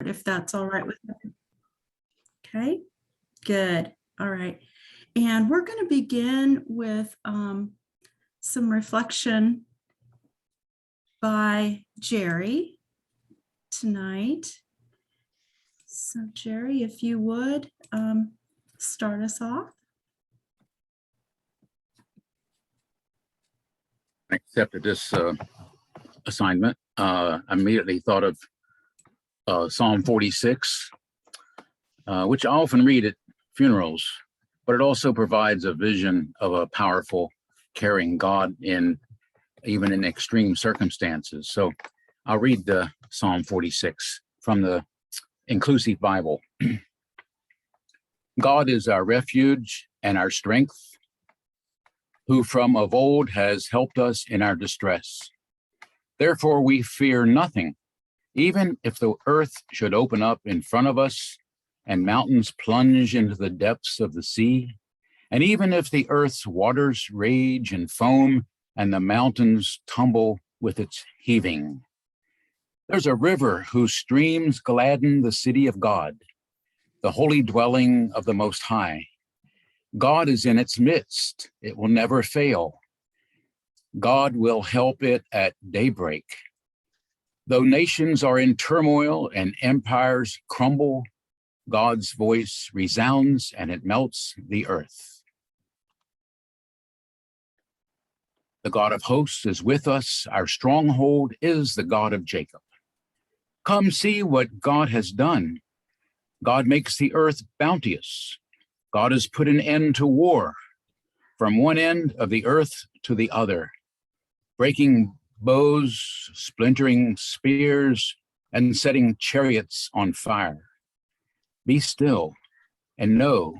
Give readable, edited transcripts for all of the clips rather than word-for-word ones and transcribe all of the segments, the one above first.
if that's all right with you. Okay, good. All right. And we're going to begin with some reflection by Jerry tonight. So Jerry, if you would start us off. I accepted this assignment. I immediately thought of Psalm 46, which I often read at funerals, but it also provides a vision of a powerful, caring God even in extreme circumstances. So I'll read the Psalm 46 from the Inclusive Bible. God is our refuge and our strength, who from of old has helped us in our distress. Therefore we fear nothing, even if the earth should open up in front of us and mountains plunge into the depths of the sea, and even if the earth's waters rage and foam and the mountains tumble with its heaving. There's a river whose streams gladden the city of God, the holy dwelling of the Most High. God is in its midst. It will never fail. God will help it at daybreak. Though nations are in turmoil and empires crumble, God's voice resounds and it melts the earth. The God of hosts is with us. Our stronghold is the God of Jacob. Come see what God has done. God makes the earth bounteous. God has put an end to war from one end of the earth to the other, breaking bows, splintering spears, and setting chariots on fire. Be still and know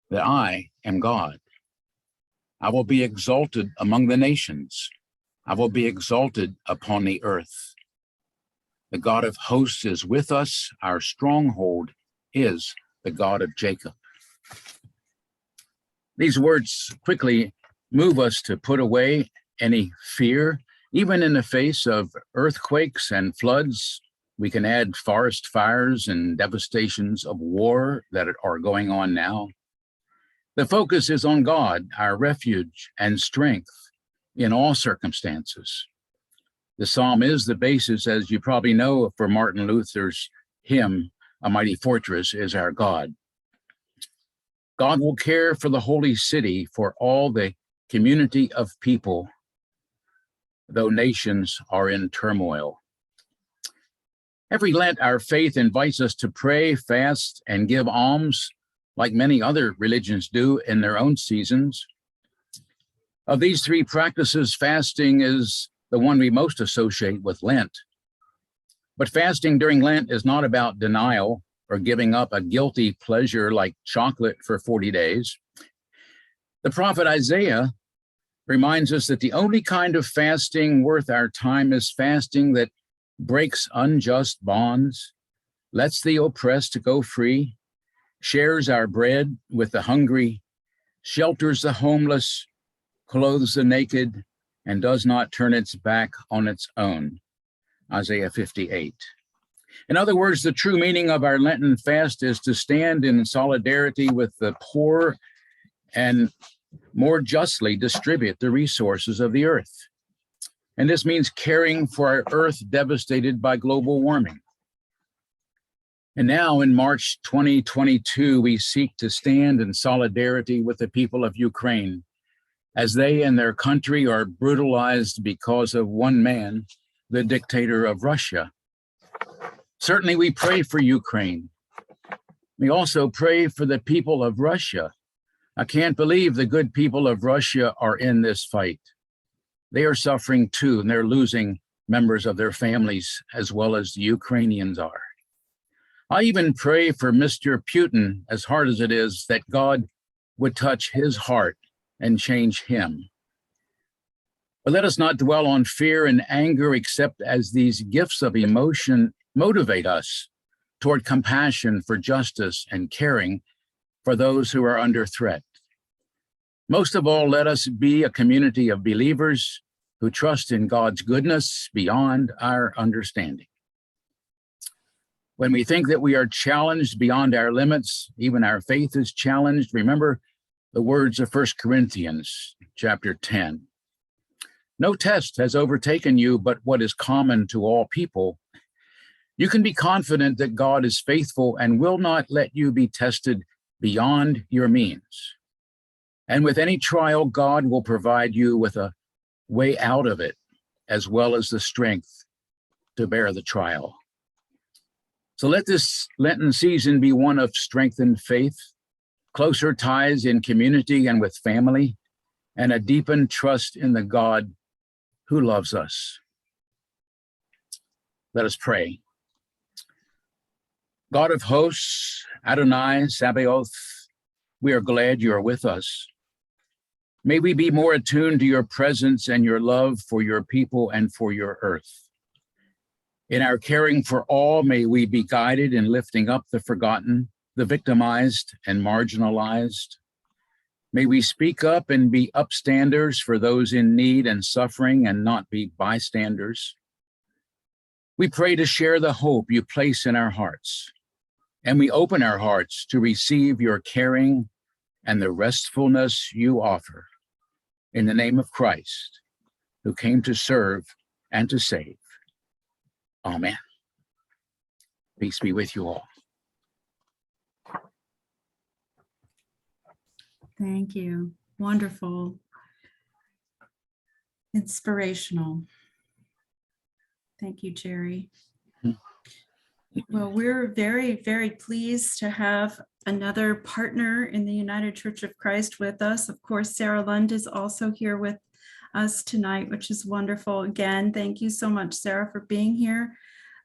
that I am God. I will be exalted among the nations. I will be exalted upon the earth. The God of hosts is with us. Our stronghold is the God of Jacob. These words quickly move us to put away any fear, even in the face of earthquakes and floods. We can add forest fires and devastations of war that are going on now. The focus is on God, our refuge and strength in all circumstances. The psalm is the basis, as you probably know, for Martin Luther's hymn, "A Mighty Fortress is Our God." God will care for the holy city, for all the community of people, though nations are in turmoil. Every Lent, our faith invites us to pray, fast, and give alms, like many other religions do in their own seasons. Of these three practices, fasting is the one we most associate with Lent. But fasting during Lent is not about denial or giving up a guilty pleasure like chocolate for 40 days. The prophet Isaiah reminds us that the only kind of fasting worth our time is fasting that breaks unjust bonds, lets the oppressed go free, shares our bread with the hungry, shelters the homeless, clothes the naked, and does not turn its back on its own. Isaiah 58. In other words, the true meaning of our Lenten fast is to stand in solidarity with the poor and more justly distribute the resources of the earth. And this means caring for our earth devastated by global warming. And now in March 2022, we seek to stand in solidarity with the people of Ukraine as they and their country are brutalized because of one man, the dictator of Russia. Certainly we pray for Ukraine. We also pray for the people of Russia. I can't believe the good people of Russia are in this fight. They are suffering too, and they're losing members of their families as well as the Ukrainians are. I even pray for Mr. Putin, as hard as it is, that God would touch his heart and change him. But let us not dwell on fear and anger, except as these gifts of emotion motivate us toward compassion for justice and caring for those who are under threat. Most of all, let us be a community of believers who trust in God's goodness beyond our understanding. When we think that we are challenged beyond our limits, even our faith is challenged, remember the words of 1 Corinthians chapter 10. No test has overtaken you but what is common to all people. You can be confident that God is faithful and will not let you be tested beyond your means. And with any trial, God will provide you with a way out of it, as well as the strength to bear the trial. So let this Lenten season be one of strengthened faith, closer ties in community and with family, and a deepened trust in the God who loves us. Let us pray. God of hosts, Adonai, Sabaoth, we are glad you are with us. May we be more attuned to your presence and your love for your people and for your earth. In our caring for all, may we be guided in lifting up the forgotten, the victimized and marginalized. May we speak up and be upstanders for those in need and suffering and not be bystanders. We pray to share the hope you place in our hearts, and we open our hearts to receive your caring and the restfulness you offer. In the name of Christ, who came to serve and to save. Amen. Peace be with you all. Thank you. Wonderful. Inspirational. Thank you, Jerry. Well, we're very, very pleased to have another partner in the United Church of Christ with us. Of course, Sarah Lund is also here with us tonight, which is wonderful. Again, thank you so much, Sarah, for being here.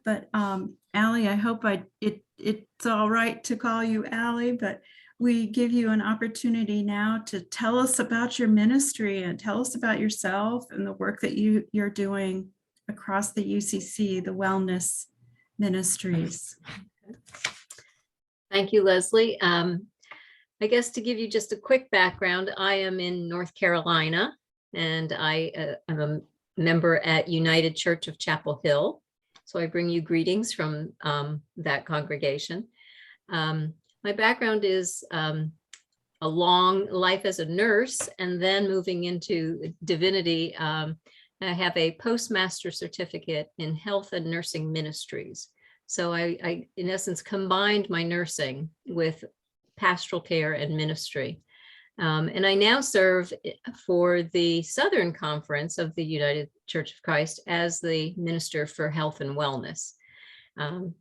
But Allie, I hope it's all right to call you Allie, but we give you an opportunity now to tell us about your ministry and tell us about yourself and the work that you're doing across the UCC, the wellness ministries. Thank you, Leslie. I guess to give you just a quick background, I am in North Carolina, and I am a member at United Church of Chapel Hill. So I bring you greetings from that congregation. My background is a long life as a nurse, and then moving into divinity. I have a postmaster certificate in health and nursing ministries. So I in essence, combined my nursing with pastoral care and ministry. And I now serve for the Southern Conference of the United Church of Christ as the Minister for Health and Wellness. And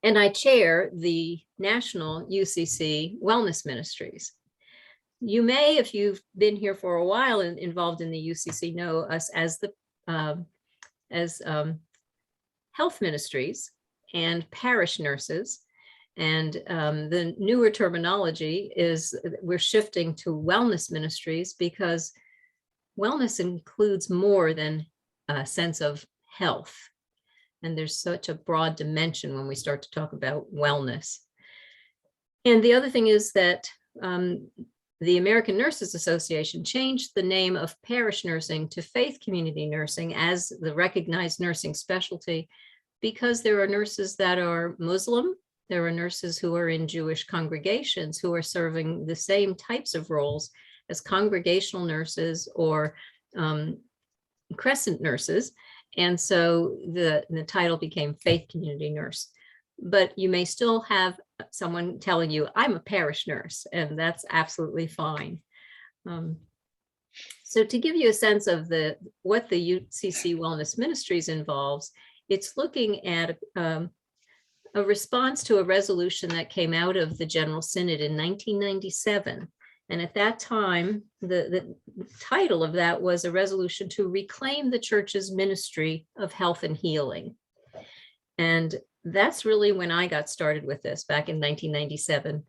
I chair the National UCC Wellness Ministries. You may, if you've been here for a while and involved in the UCC, know us as the health ministries and parish nurses. And the newer terminology is we're shifting to wellness ministries, because wellness includes more than a sense of health. And there's such a broad dimension when we start to talk about wellness. And the other thing is that the American Nurses Association changed the name of parish nursing to faith community nursing as the recognized nursing specialty, because there are nurses that are Muslim. There are nurses who are in Jewish congregations who are serving the same types of roles as congregational nurses or crescent nurses. And so the title became faith community nurse. But you may still have someone telling you, I'm a parish nurse, and that's absolutely fine. So to give you a sense of what the UCC Wellness Ministries involves, it's looking at a response to a resolution that came out of the General Synod in 1997. And at that time, the title of that was a resolution to reclaim the church's ministry of health and healing. And that's really when I got started with this back in 1997.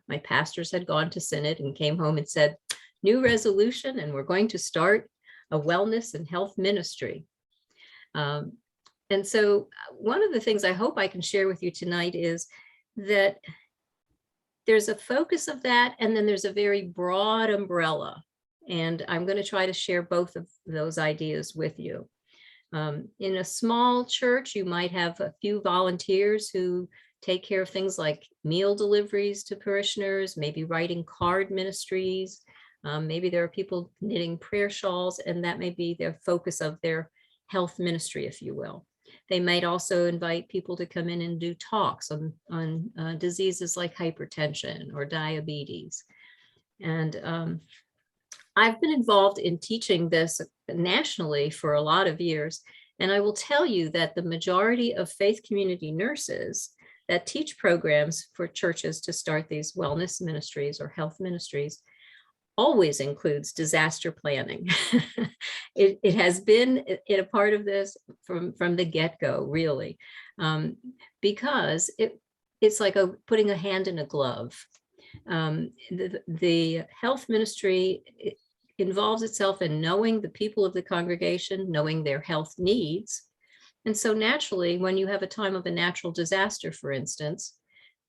My pastors had gone to Synod and came home and said, new resolution, and we're going to start a wellness and health ministry. And so one of the things I hope I can share with you tonight is that there's a focus of that, and then there's a very broad umbrella. And I'm going to try to share both of those ideas with you. In a small church, you might have a few volunteers who take care of things like meal deliveries to parishioners, maybe writing card ministries. Maybe there are people knitting prayer shawls, and that may be their focus of their health ministry, if you will. They might also invite people to come in and do talks on diseases like hypertension or diabetes. And I've been involved in teaching this nationally for a lot of years. And I will tell you that the majority of faith community nurses that teach programs for churches to start these wellness ministries or health ministries always includes disaster planning. It has been a part of this from the get-go, really, because it's like putting a hand in a glove. The health ministry involves itself in knowing the people of the congregation, knowing their health needs. And so naturally, when you have a time of a natural disaster, for instance,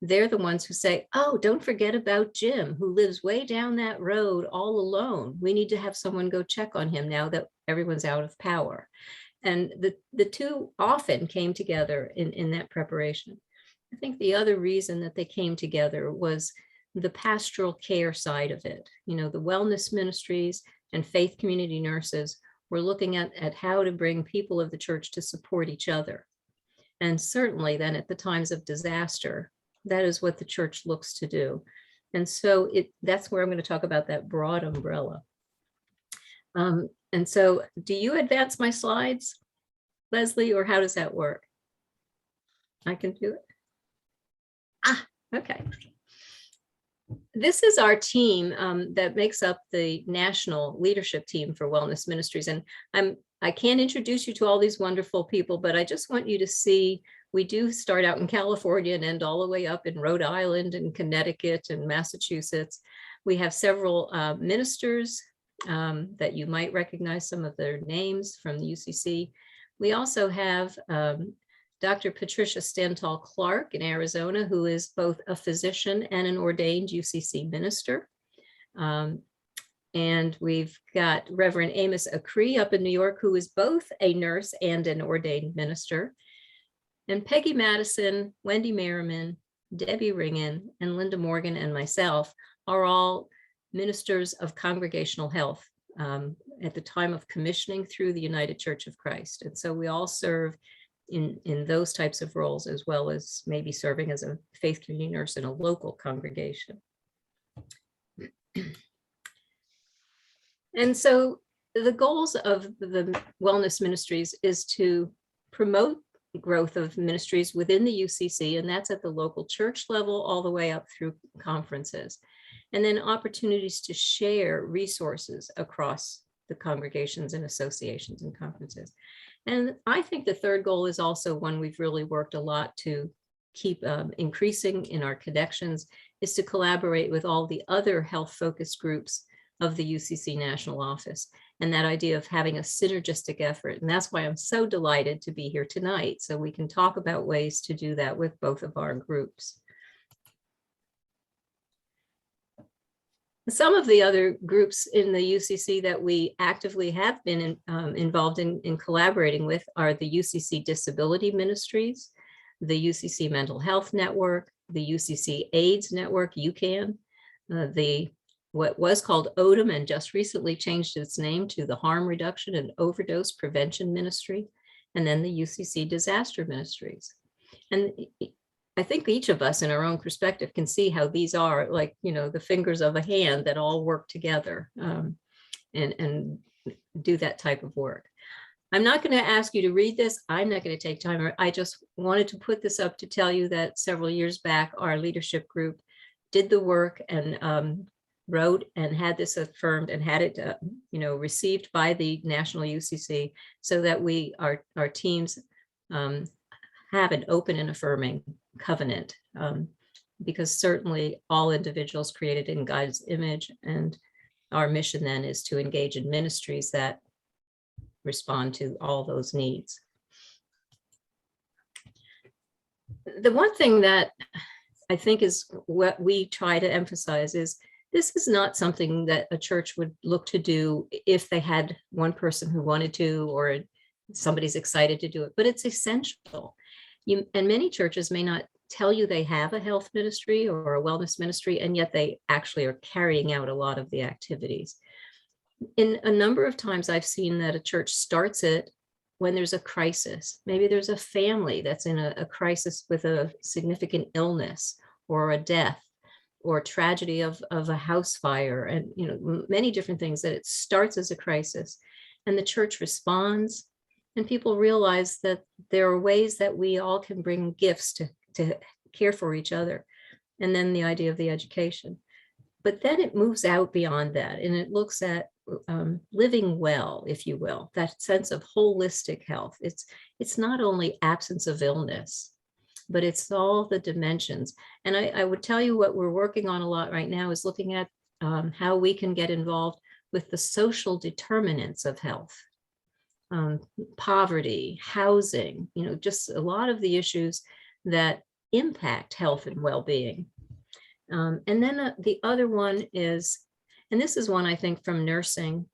they're the ones who say, oh, don't forget about Jim, who lives way down that road all alone. We need to have someone go check on him now that everyone's out of power. And the two often came together in that preparation. I think the other reason that they came together was the pastoral care side of it. You know, the wellness ministries and faith community nurses were looking at how to bring people of the church to support each other. And certainly then at the times of disaster, that is what the church looks to do. And so that's where I'm going to talk about that broad umbrella. And so do you advance my slides, Leslie, or how does that work? I can do it. Okay. This is our team that makes up the national leadership team for wellness ministries. And I can't introduce you to all these wonderful people, but I just want you to see, we do start out in California and end all the way up in Rhode Island and Connecticut and Massachusetts. We have several ministers that you might recognize some of their names from the UCC. We also have Dr. Patricia Stenthal Clark in Arizona, who is both a physician and an ordained UCC minister. And we've got Reverend Amos Acree up in New York, who is both a nurse and an ordained minister. And Peggy Madison, Wendy Merriman, Debbie Ringen, and Linda Morgan and myself are all ministers of congregational health at the time of commissioning through the United Church of Christ. And so we all serve in those types of roles, as well as maybe serving as a faith community nurse in a local congregation. And so the goals of the wellness ministries is to promote growth of ministries within the UCC, and that's at the local church level all the way up through conferences. And then opportunities to share resources across the congregations and associations and conferences. And I think the third goal is also one we've really worked a lot to keep increasing in our connections, is to collaborate with all the other health-focused groups of the UCC National Office, and that idea of having a synergistic effort. And that's why I'm so delighted to be here tonight, so we can talk about ways to do that with both of our groups. Some of the other groups in the UCC that we actively have been involved in collaborating with are the UCC Disability Ministries, the UCC Mental Health Network, the UCC AIDS Network, UCAN, what was called ODM and just recently changed its name to the Harm Reduction and Overdose Prevention Ministry, and then the UCC Disaster Ministries. And I think each of us in our own perspective can see how these are like, you know, the fingers of a hand that all work together and do that type of work. I'm not going to ask you to read this. I'm not going to take time. I just wanted to put this up to tell you that several years back, our leadership group did the work and wrote and had this affirmed and had it, received by the National UCC, so that our teams have an open and affirming covenant, because certainly all individuals created in God's image, and our mission then is to engage in ministries that respond to all those needs. The one thing that I think is what we try to emphasize is this is not something that a church would look to do if they had one person who wanted to, or somebody's excited to do it, but it's essential. And many churches may not tell you they have a health ministry or a wellness ministry, and yet they actually are carrying out a lot of the activities. In a number of times I've seen that a church starts it when there's a crisis. Maybe there's a family that's in a crisis with a significant illness or a death or tragedy of a house fire, and many different things, that it starts as a crisis and the church responds, and people realize that there are ways that we all can bring gifts to care for each other. And then the idea of the education. But then it moves out beyond that, and it looks at living well, if you will, that sense of holistic health. It's not only absence of illness, but it's all the dimensions. And I would tell you what we're working on a lot right now is looking at how we can get involved with the social determinants of health, poverty, housing, just a lot of the issues that impact health and well-being. And then the other one is, and this is one I think from nursing,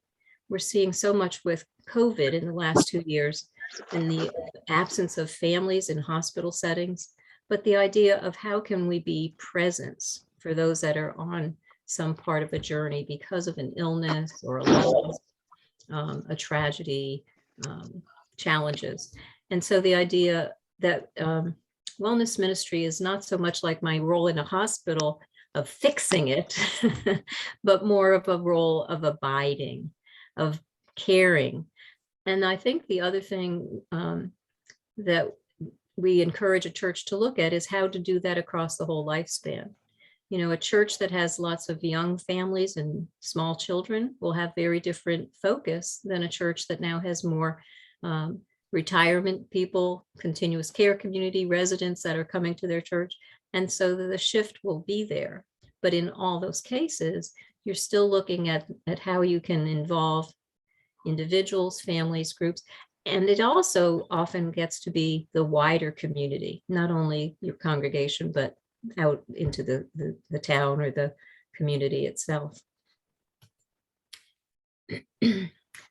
we're seeing so much with COVID in the last 2 years and the absence of families in hospital settings, but the idea of how can we be presence for those that are on some part of a journey because of an illness or a loss, a tragedy, challenges. And so the idea that wellness ministry is not so much like my role in a hospital of fixing it, but more of a role of abiding, of caring. And I think the other thing that we encourage a church to look at is how to do that across the whole lifespan. A church that has lots of young families and small children will have very different focus than a church that now has more retirement people, continuous care community residents that are coming to their church. And so the shift will be there. But in all those cases, you're still looking at how you can involve individuals, families, groups. And it also often gets to be the wider community, not only your congregation, but out into the town or the community itself.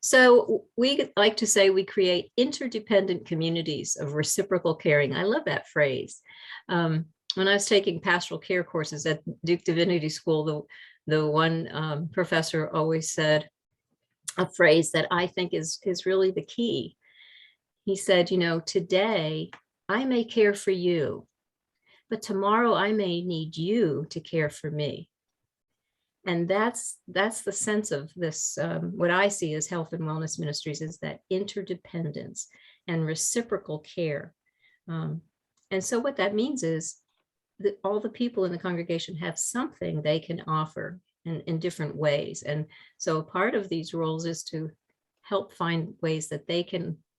So we like to say we create interdependent communities of reciprocal caring. I love that phrase. When I was taking pastoral care courses at Duke Divinity School, the one professor always said a phrase that I think is really the key. He said, today I may care for you, but tomorrow I may need you to care for me. And that's the sense of this, what I see as health and wellness ministries is that interdependence and reciprocal care. And so what that means is that all the people in the congregation have something they can offer in different ways. And so part of these roles is to help find ways that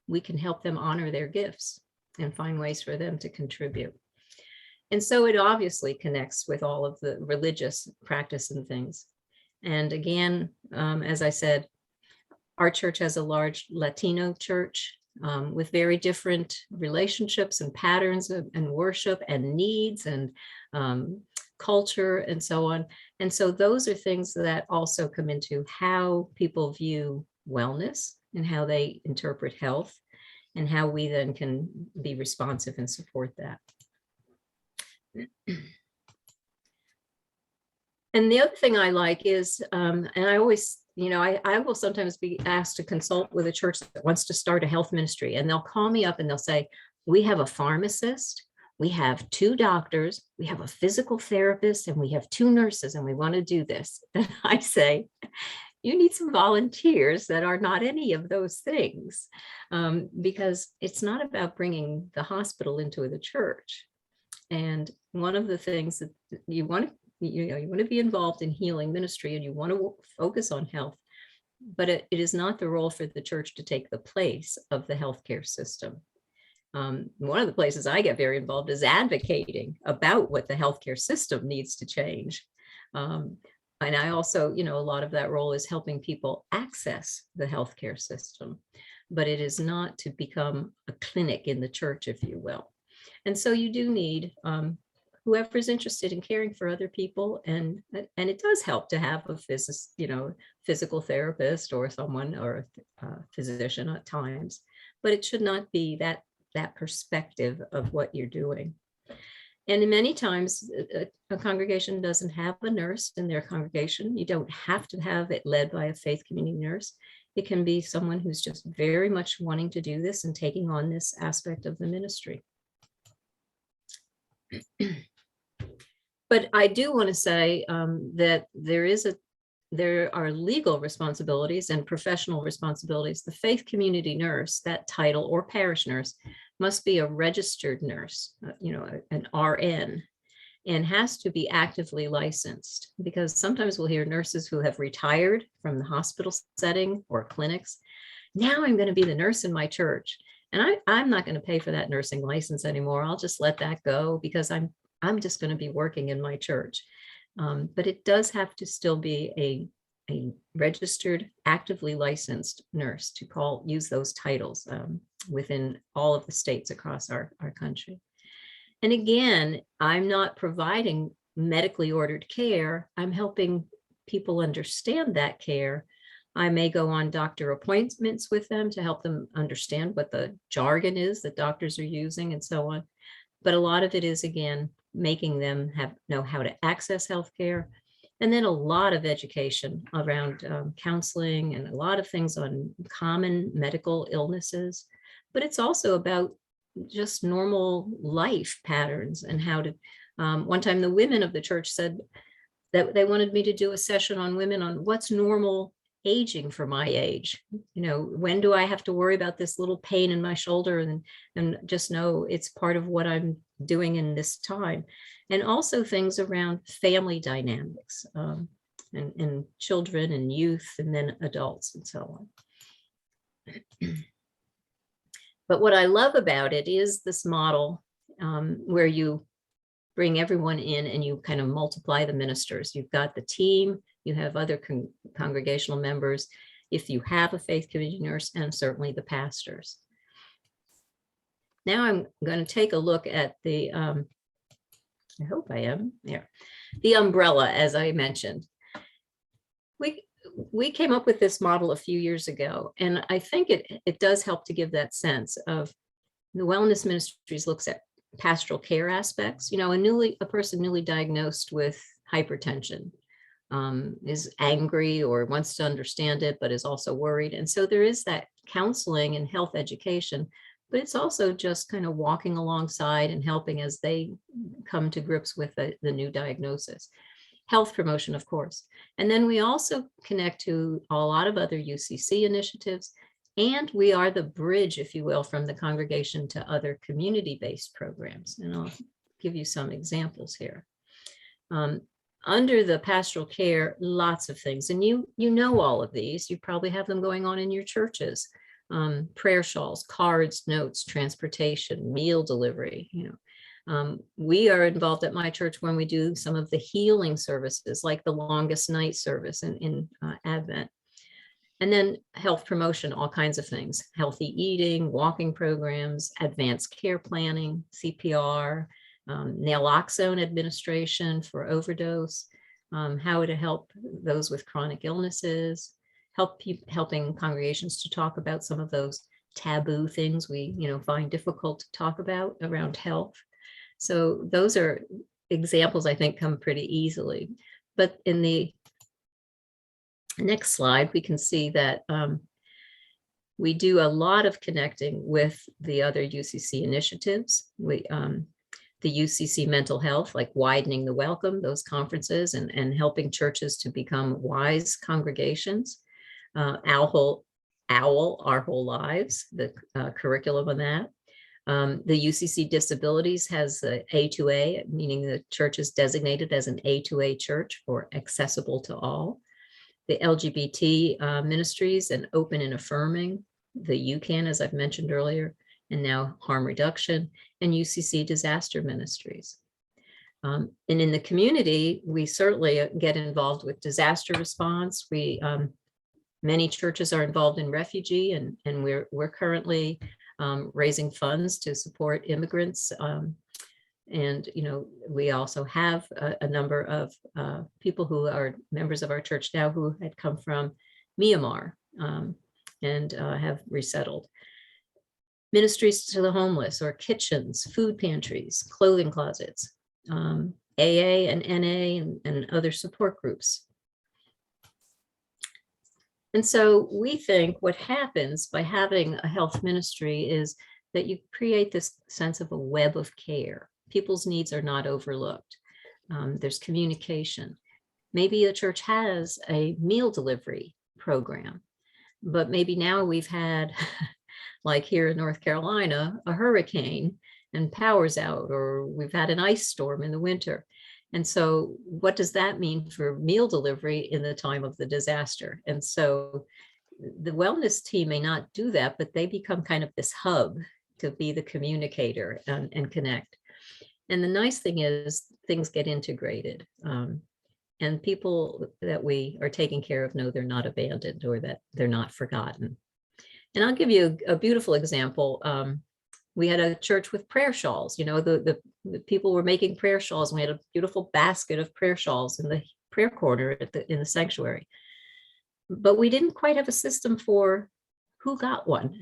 we can help them honor their gifts and find ways for them to contribute. And so it obviously connects with all of the religious practice and things. And again, as I said, our church has a large Latino church with very different relationships and patterns and worship and needs and culture and so on. And so those are things that also come into how people view wellness and how they interpret health and how we then can be responsive and support that. And the other thing I like is, and I always, I will sometimes be asked to consult with a church that wants to start a health ministry, and they'll call me up and they'll say, we have a pharmacist, we have 2 doctors, we have a physical therapist, and we have 2 nurses, and we want to do this. And I say, you need some volunteers that are not any of those things, because it's not about bringing the hospital into the church. And one of the things that you want to be involved in healing ministry, and you want to focus on health, but it is not the role for the church to take the place of the healthcare system. One of the places I get very involved is advocating about what the healthcare system needs to change. And I also, a lot of that role is helping people access the healthcare system, but it is not to become a clinic in the church, if you will. And so you do need whoever is interested in caring for other people, and it does help to have a physical therapist or someone or a physician at times. but it should not be that perspective of what you're doing. And many times a congregation doesn't have a nurse in their congregation. You don't have to have it led by a faith community nurse. It can be someone who's just very much wanting to do this and taking on this aspect of the ministry. But I do want to say that there are legal responsibilities and professional responsibilities. The faith community nurse, that title, or parish nurse, must be a registered nurse, an RN, and has to be actively licensed, because sometimes we'll hear nurses who have retired from the hospital setting or clinics. Now I'm going to be the nurse in my church, and I'm not going to pay for that nursing license anymore. I'll just let that go because I'm just going to be working in my church. But it does have to still be a registered, actively licensed nurse to use those titles within all of the states across our country. And again, I'm not providing medically ordered care. I'm helping people understand that care. I may go on doctor appointments with them to help them understand what the jargon is that doctors are using and so on. But a lot of it is, again, making them know how to access healthcare, and then a lot of education around counseling and a lot of things on common medical illnesses. But it's also about just normal life patterns and how to. One time, the women of the church said that they wanted me to do a session on women on what's normal aging for my age. When do I have to worry about this little pain in my shoulder, and just know it's part of what I'm doing in this time. And also things around family dynamics and children and youth and then adults and so on. But what I love about it is this model where you bring everyone in and you kind of multiply the ministers. You've got the team, you have other congregational members, if you have a faith community nurse, and certainly the pastors. Now I'm going to take a look at the, I hope I am, there, the umbrella, as I mentioned. We came up with this model a few years ago, and I think it does help to give that sense of the wellness ministries looks at pastoral care aspects. A person newly diagnosed with hypertension is angry or wants to understand it, but is also worried. And so there is that counseling and health education, but it's also just kind of walking alongside and helping as they come to grips with the new diagnosis. Health promotion, of course. And then we also connect to a lot of other UCC initiatives, and we are the bridge, if you will, from the congregation to other community-based programs. And I'll give you some examples here. Under the pastoral care, lots of things, and you know all of these. You probably have them going on in your churches. Prayer shawls, cards, notes, transportation, meal delivery. We are involved at my church when we do some of the healing services, like the longest night service in Advent. And then health promotion, all kinds of things, healthy eating, walking programs, advanced care planning, CPR, naloxone administration for overdose, how to help those with chronic illnesses, helping congregations to talk about some of those taboo things we find difficult to talk about around health. So those are examples I think come pretty easily. But in the next slide, we can see that we do a lot of connecting with the other UCC initiatives. The UCC mental health, like widening the welcome, those conferences, and helping churches to become wise congregations. Our Whole Lives, the curriculum on that. The UCC Disabilities has the A2A, meaning the church is designated as an A2A church for accessible to all. The LGBT ministries and open and affirming, the UCAN, as I've mentioned earlier, and now harm reduction, and UCC disaster ministries. And in the community, we certainly get involved with disaster response. Many churches are involved in refugee, and we're currently raising funds to support immigrants. And we also have a number of people who are members of our church now who had come from Myanmar and have resettled. ministries to the homeless or kitchens, food pantries, clothing closets, AA and NA and other support groups. And so we think what happens by having a health ministry is that you create this sense of a web of care. People's needs are not overlooked. There's communication. Maybe a church has a meal delivery program, but maybe now we've had, like here in North Carolina, a hurricane and power's out, or we've had an ice storm in the winter. And so what does that mean for meal delivery in the time of the disaster? And so the wellness team may not do that, but they become kind of this hub to be the communicator and connect. And the nice thing is things get integrated. And people that we are taking care of know they're not abandoned or that they're not forgotten. And I'll give you a beautiful example. We had a church with prayer shawls. You know, the people were making prayer shawls, and we had a beautiful basket of prayer shawls in the prayer corner in the sanctuary. But we didn't quite have a system for who got one.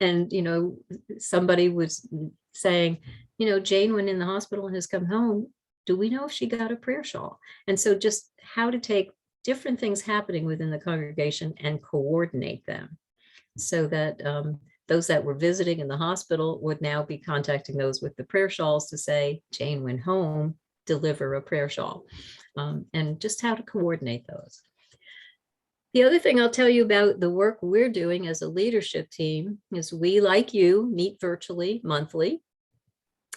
And, you know, somebody was saying, you know, Jane went in the hospital and has come home. Do we know if she got a prayer shawl? And so just how to take different things happening within the congregation and coordinate them so that those that were visiting in the hospital would now be contacting those with the prayer shawls to say, Jane went home, deliver a prayer shawl, and just how to coordinate those. The other thing I'll tell you about the work we're doing as a leadership team is we, like you, meet virtually monthly.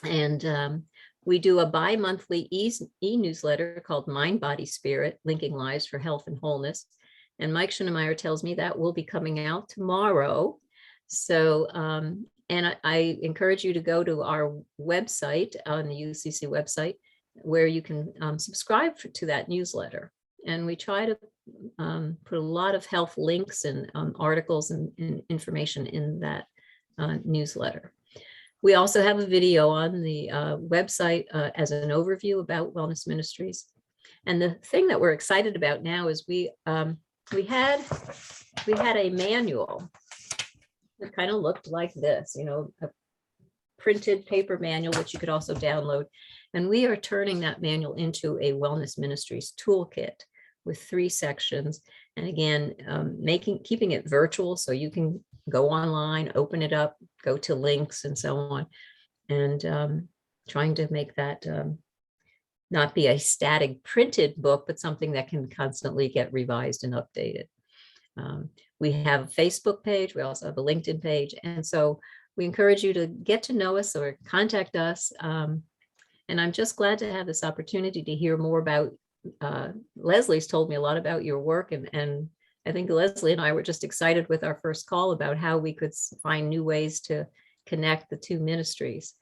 And we do a bi-monthly e-newsletter called Mind, Body, Spirit, Linking Lives for Health and Wholeness. And Mike Schoenemeyer tells me that will be coming out tomorrow. So, and I encourage you to go to our website on the UCC website where you can subscribe to that newsletter. And we try to put a lot of health links and articles and information in that newsletter. We also have a video on the website as an overview about wellness ministries. And the thing that we're excited about now is we had a manual that kind of looked like this, you know, a printed paper manual, which you could also download. And we are turning that manual into a wellness ministries toolkit with 3 sections. And again, keeping it virtual so you can go online, open it up, go to links and so on. And trying to make that not be a static printed book, but something that can constantly get revised and updated. We have a Facebook page. We also have a LinkedIn page. And so we encourage you to get to know us or contact us. And I'm just glad to have this opportunity to hear more about, Leslie's told me a lot about your work. And I think Leslie and I were just excited with our first call about how we could find new ways to connect the 2 ministries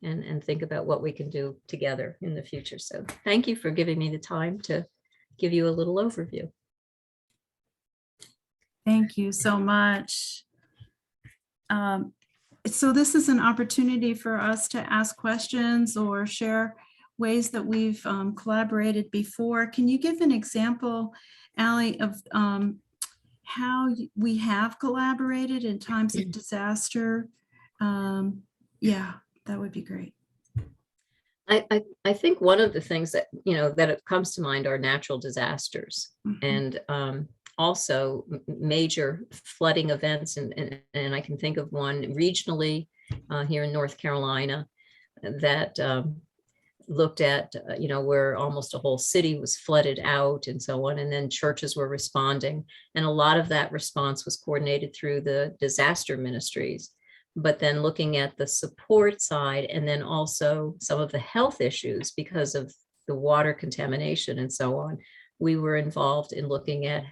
and think about what we can do together in the future. So thank you for giving me the time to give you a little overview. Thank you so much. So this is an opportunity for us to ask questions or share ways that we've collaborated before. Can you give an example, Allie, of how we have collaborated in times of disaster? Yeah, that would be great. I think one of the things that, you know, that it comes to mind are natural disasters. Mm-hmm. And also major flooding events. And I can think of one regionally here in North Carolina that looked at, you know, where almost a whole city was flooded out and so on. And then churches were responding. And a lot of that response was coordinated through the disaster ministries. But then looking at the support side and then also some of the health issues because of the water contamination and so on, we were involved in looking at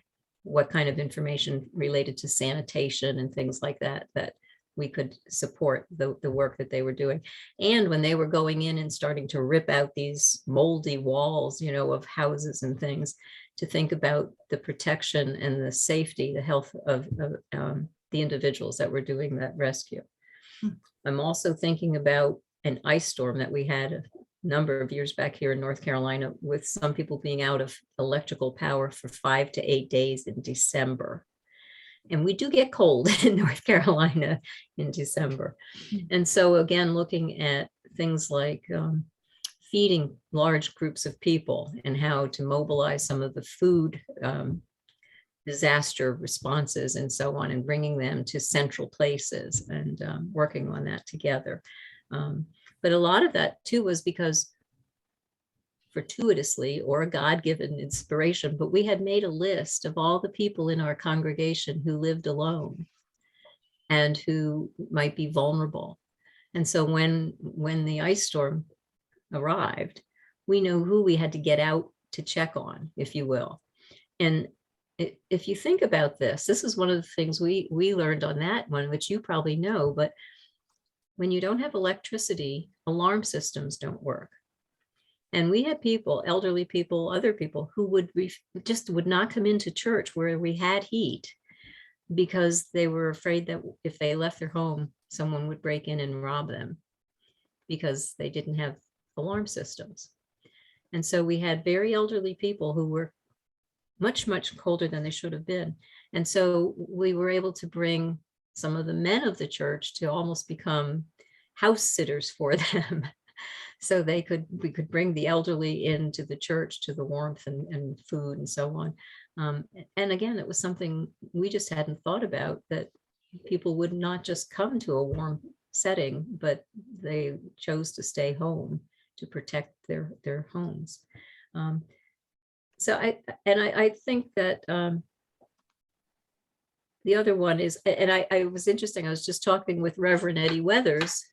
what kind of information related to sanitation and things like that, that we could support the work that they were doing. And when they were going in and starting to rip out these moldy walls, you know, of houses and things, to think about the protection and the safety, the health of the individuals that were doing that rescue. I'm also thinking about an ice storm that we had a number of years back here in North Carolina, with some people being out of electrical power for 5 to 8 days in December. And we do get cold in North Carolina in December. And so again, looking at things like feeding large groups of people and how to mobilize some of the food disaster responses and so on, and bringing them to central places and working on that together. But a lot of that too was because fortuitously or a God-given inspiration, but we had made a list of all the people in our congregation who lived alone and who might be vulnerable. And so when the ice storm arrived, we knew who we had to get out to check on, if you will. And if you think about this is one of the things we learned on that one, which you probably know, but when you don't have electricity, alarm systems don't work. And we had people, elderly people, other people who would not come into church where we had heat because they were afraid that if they left their home, someone would break in and rob them because they didn't have alarm systems. And so we had very elderly people who were much, much colder than they should have been. And so we were able to bring some of the men of the church to almost become house sitters for them. So we could bring the elderly into the church to the warmth and food and so on. And again, it was something we just hadn't thought about, that people would not just come to a warm setting, but they chose to stay home to protect their homes. So I think that the other one is, and I was interesting, I was just talking with Reverend Eddie Weathers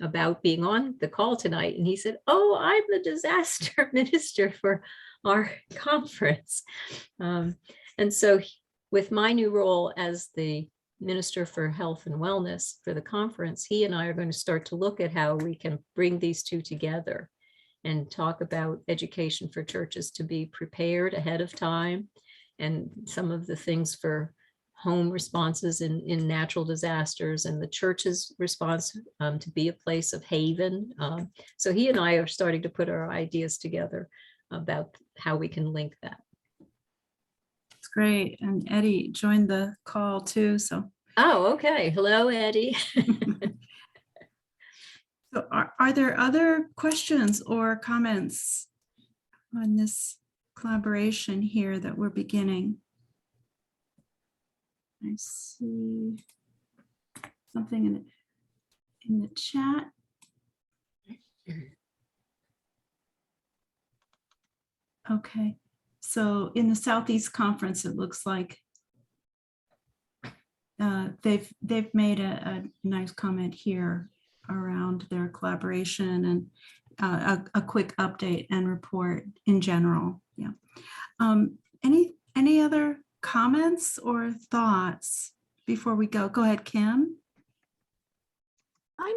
about being on the call tonight. And he said, oh, I'm the disaster minister for our conference. And so with my new role as the Minister for Health and Wellness for the conference, he and I are going to start to look at how we can bring these two together and talk about education for churches to be prepared ahead of time, and some of the things for home responses in natural disasters, and the church's response to be a place of haven. So he and I are starting to put our ideas together about how we can link that. It's great. And Eddie joined the call too. So. Oh, okay. Hello, Eddie. So are there other questions or comments on this collaboration here that we're beginning? I see something in the chat. Okay, so in the Southeast Conference, it looks like they've made a nice comment here around their collaboration and a quick update and report in general. Yeah. Any other comments or thoughts before we go? Go ahead, Kim. I'm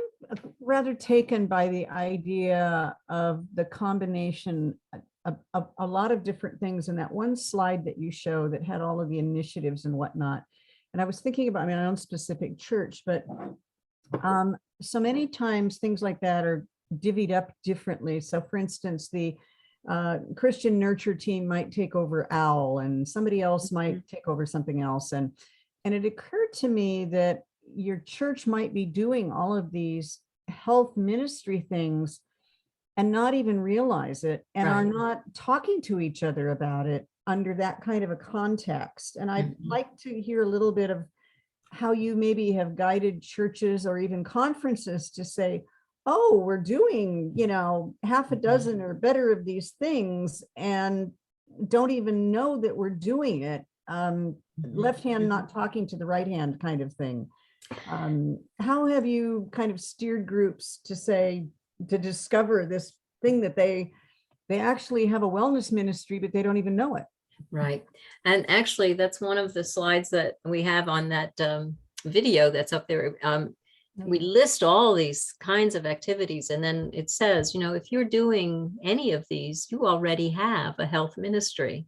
rather taken by the idea of the combination of a lot of different things in that one slide that you show that had all of the initiatives and whatnot. And I was thinking about my own specific church, but so many times things like that are divvied up differently. So for instance, the Christian nurture team might take over OWL, and somebody else might take over something else. And it occurred to me that your church might be doing all of these health ministry things and not even realize it, and are not talking to each other about it under that kind of a context. And I'd like to hear a little bit of how you maybe have guided churches or even conferences to say, oh, we're doing, half a dozen or better of these things and don't even know that we're doing it. Left hand not talking to the right hand kind of thing. How have you kind of steered groups to discover this thing that they actually have a wellness ministry, but they don't even know it? Right. And actually, that's one of the slides that we have on that video that's up there. We list all these kinds of activities, and then it says, if you're doing any of these, you already have a health ministry.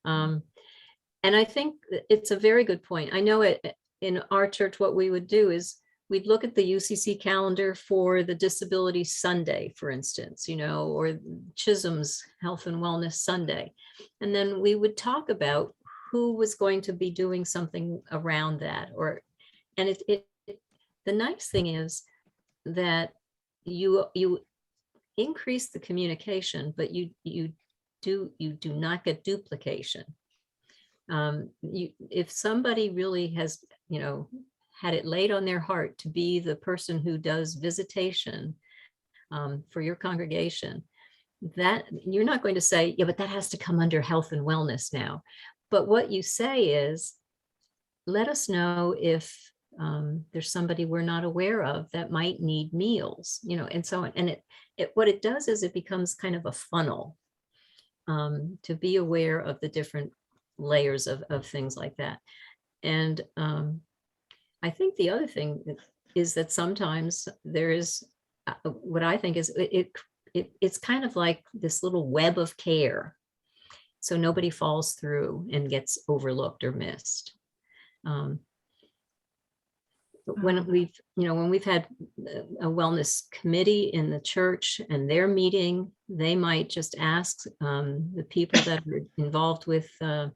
And I think it's a very good point. I know in our church, what we would do is we'd look at the UCC calendar for the Disability Sunday, for instance, or Chisholm's Health and Wellness Sunday. And then we would talk about who was going to be doing something around that, and the nice thing is that you increase the communication, but you do not get duplication. If somebody really has, had it laid on their heart to be the person who does visitation for your congregation, that you're not going to say, yeah, but that has to come under health and wellness now. But what you say is, let us know if there's somebody we're not aware of that might need meals, and so on. And what it does is it becomes kind of a funnel to be aware of the different layers of things like that. And I think the other thing is that sometimes there is what I think is it's kind of like this little web of care, so nobody falls through and gets overlooked or missed. When we've had a wellness committee in the church and they're meeting, they might just ask the people that are involved with the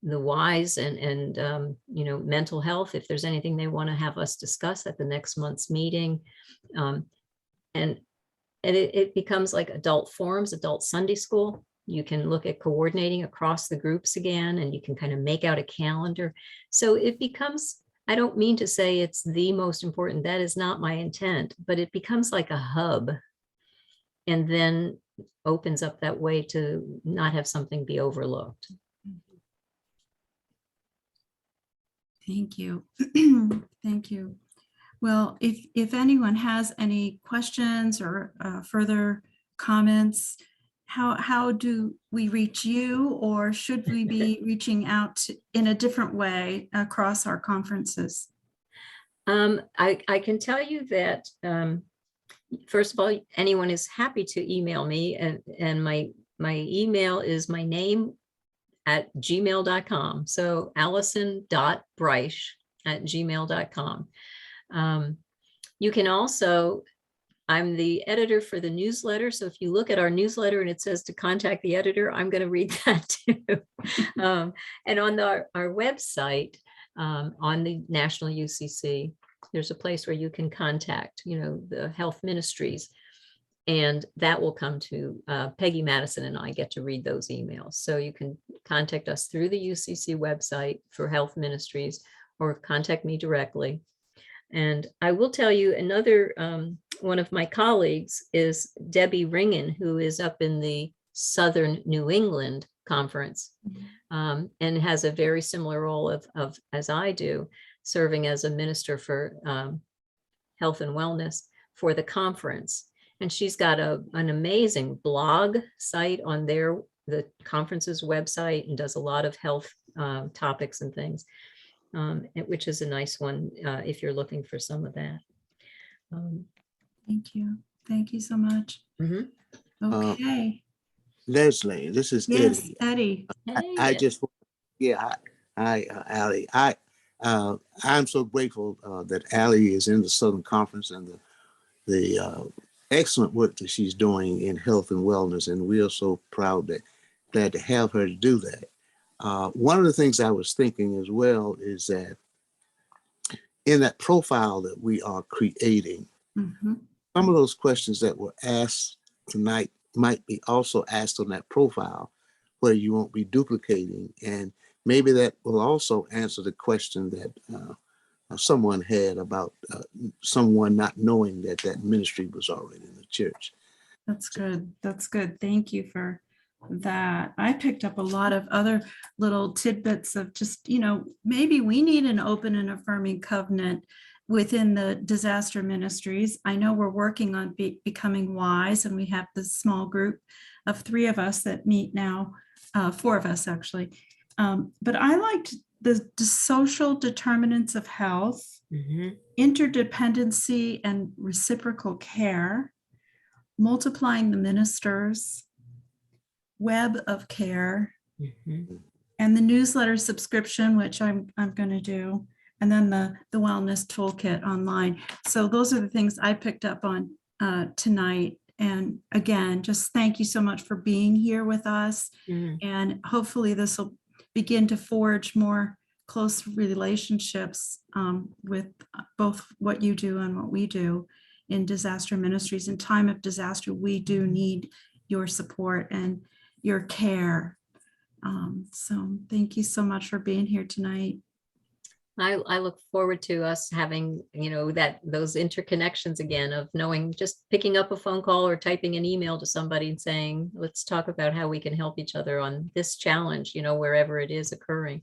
WISE and mental health if there's anything they want to have us discuss at the next month's meeting. And it becomes like adult forums, adult Sunday school. You can look at coordinating across the groups again, and you can kind of make out a calendar. So it becomes, I don't mean to say it's the most important, that is not my intent, but it becomes like a hub, and then opens up that way to not have something be overlooked. Thank you. Thank you. Well, if anyone has any questions or further comments, how do we reach you, or should we be reaching out in a different way across our conferences? I can tell you that, first of all, anyone is happy to email me, and my email is my name at gmail.com. So allison.breisch@gmail.com. You can also, I'm the editor for the newsletter. So if you look at our newsletter and it says to contact the editor, I'm going to read that too. And on our website, on the National UCC, there's a place where you can contact, the health ministries, and that will come to Peggy Madison, and I get to read those emails. So you can contact us through the UCC website for health ministries, or contact me directly. And I will tell you, another one of my colleagues is Debbie Ringen, who is up in the Southern New England Conference, and has a very similar role of as I do, serving as a minister for health and wellness for the conference. And she's got an amazing blog site on the conference's website, and does a lot of health topics and things. Which is a nice one if you're looking for some of that. Thank you. Thank you so much. Okay. Leslie, this is Yes, Eddie. Eddie. I just, hi, Allie. I'm so grateful that Allie is in the Southern Conference, and the excellent work that she's doing in health and wellness, and we are so glad to have her to do that. One of the things I was thinking as well is that in that profile that we are creating, some of those questions that were asked tonight might be also asked on that profile, where you won't be duplicating. And maybe that will also answer the question that someone had about someone not knowing that ministry was already in the church. That's good. That's good. Thank you for that. I picked up a lot of other little tidbits of just, maybe we need an open and affirming covenant within the disaster ministries. I know we're working on becoming WISE, and we have this small group of 3 of us that meet now, 4 of us actually. But I liked the social determinants of health, interdependency and reciprocal care, multiplying the ministers, web of care, and the newsletter subscription, which I'm going to do, and then the wellness toolkit online. So those are the things I picked up on tonight. And again, just thank you so much for being here with us. And hopefully this will begin to forge more close relationships with both what you do and what we do in disaster ministries. In time of disaster, we do need your support and your care. So thank you so much for being here tonight. I look forward to us having, those interconnections again of knowing, just picking up a phone call or typing an email to somebody and saying, let's talk about how we can help each other on this challenge, wherever it is occurring.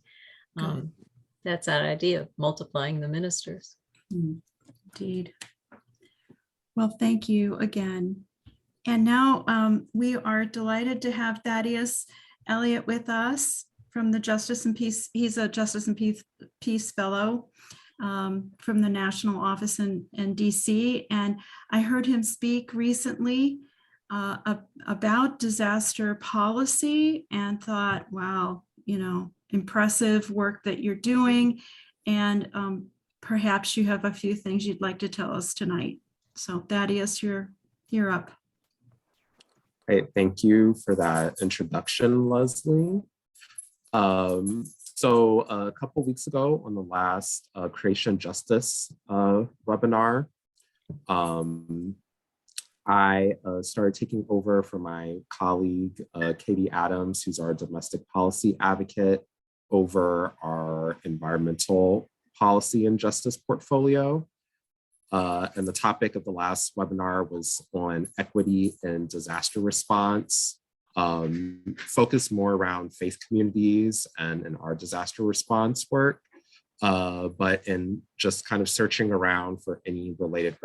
That's that idea of multiplying the ministers. Indeed. Well, thank you again. And now we are delighted to have Thaddeus Elliott with us from the Justice and Peace. He's a Justice and Peace Fellow from the National Office in DC. And I heard him speak recently about disaster policy and thought, wow, impressive work that you're doing. And perhaps you have a few things you'd like to tell us tonight. So Thaddeus, you're up. Great, thank you for that introduction, Leslie. So a couple of weeks ago on the last Creation Justice webinar, I started taking over for my colleague, Katie Adams, who's our domestic policy advocate over our environmental policy and justice portfolio. And the topic of the last webinar was on equity and disaster response, focused more around faith communities and in our disaster response work, but in just kind of searching around for any related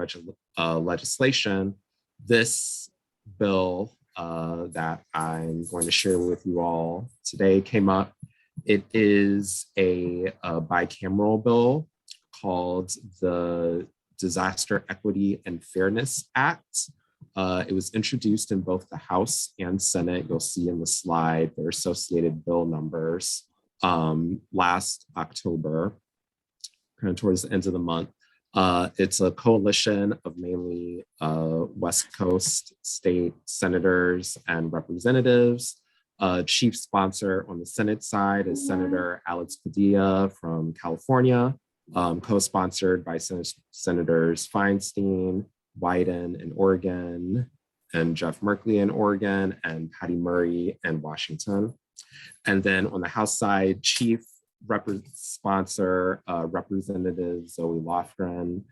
legislation. This bill that I'm going to share with you all today came up. It is a bicameral bill called the Disaster Equity and Fairness Act. It was introduced in both the House and Senate. You'll see in the slide their associated bill numbers last October, kind of towards the end of the month. It's a coalition of mainly West Coast state senators and representatives. Chief sponsor on the Senate side is Senator Alex Padilla from California, co-sponsored by Senators Feinstein, Wyden in Oregon, and Jeff Merkley in Oregon, and Patty Murray in Washington. And then on the House side, Chief sponsor Representative Zoe Lofgren,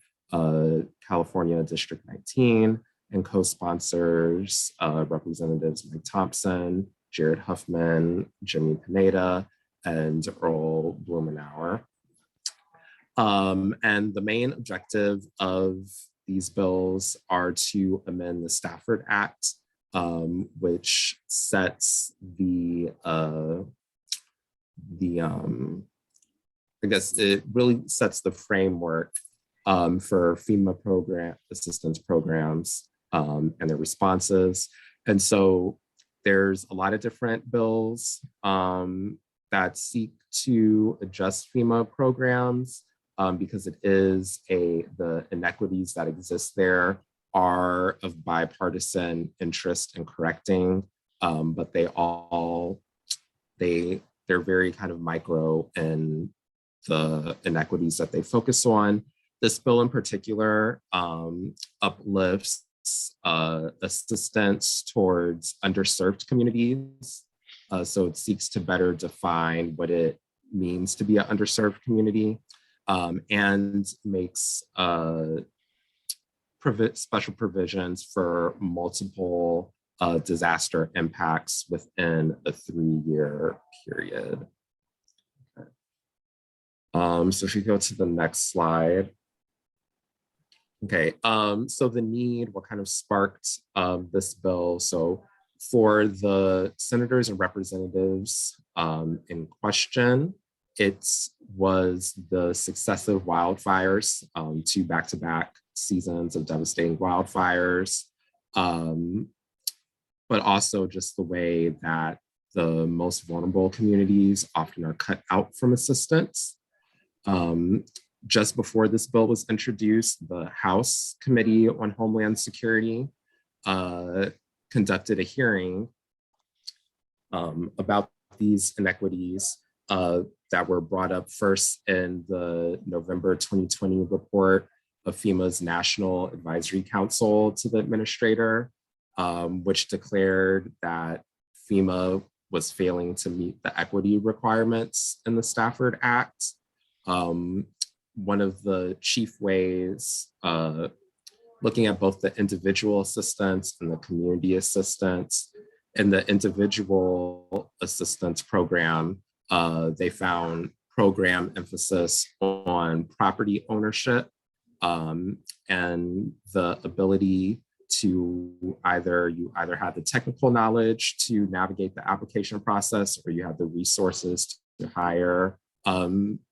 California District 19, and co-sponsors Representatives Mike Thompson, Jared Huffman, Jimmy Pineda, and Earl Blumenauer. And the main objective of these bills are to amend the Stafford Act, which sets I guess it really sets the framework for FEMA program assistance programs and their responses. And so there's a lot of different bills that seek to adjust FEMA programs because it is the inequities that exist there are of bipartisan interest in correcting, but they're very kind of micro in the inequities that they focus on. This bill in particular uplifts assistance towards underserved communities. So it seeks to better define what it means to be an underserved community and makes special provisions for multiple disaster impacts within a 3-year period. So if you go to the next slide. Okay, so the need, what kind of sparked this bill? So for the senators and representatives in question, it was the successive wildfires, 2 back-to-back seasons of devastating wildfires, but also just the way that the most vulnerable communities often are cut out from assistance. Just before this bill was introduced, the House Committee on Homeland Security conducted a hearing about these inequities that were brought up first in the November 2020 report of FEMA's National Advisory Council to the administrator, which declared that FEMA was failing to meet the equity requirements in the Stafford Act. One of the chief ways, looking at both the individual assistance and the community assistance, in the individual assistance program, they found program emphasis on property ownership and the ability to you either have the technical knowledge to navigate the application process, or you have the resources to hire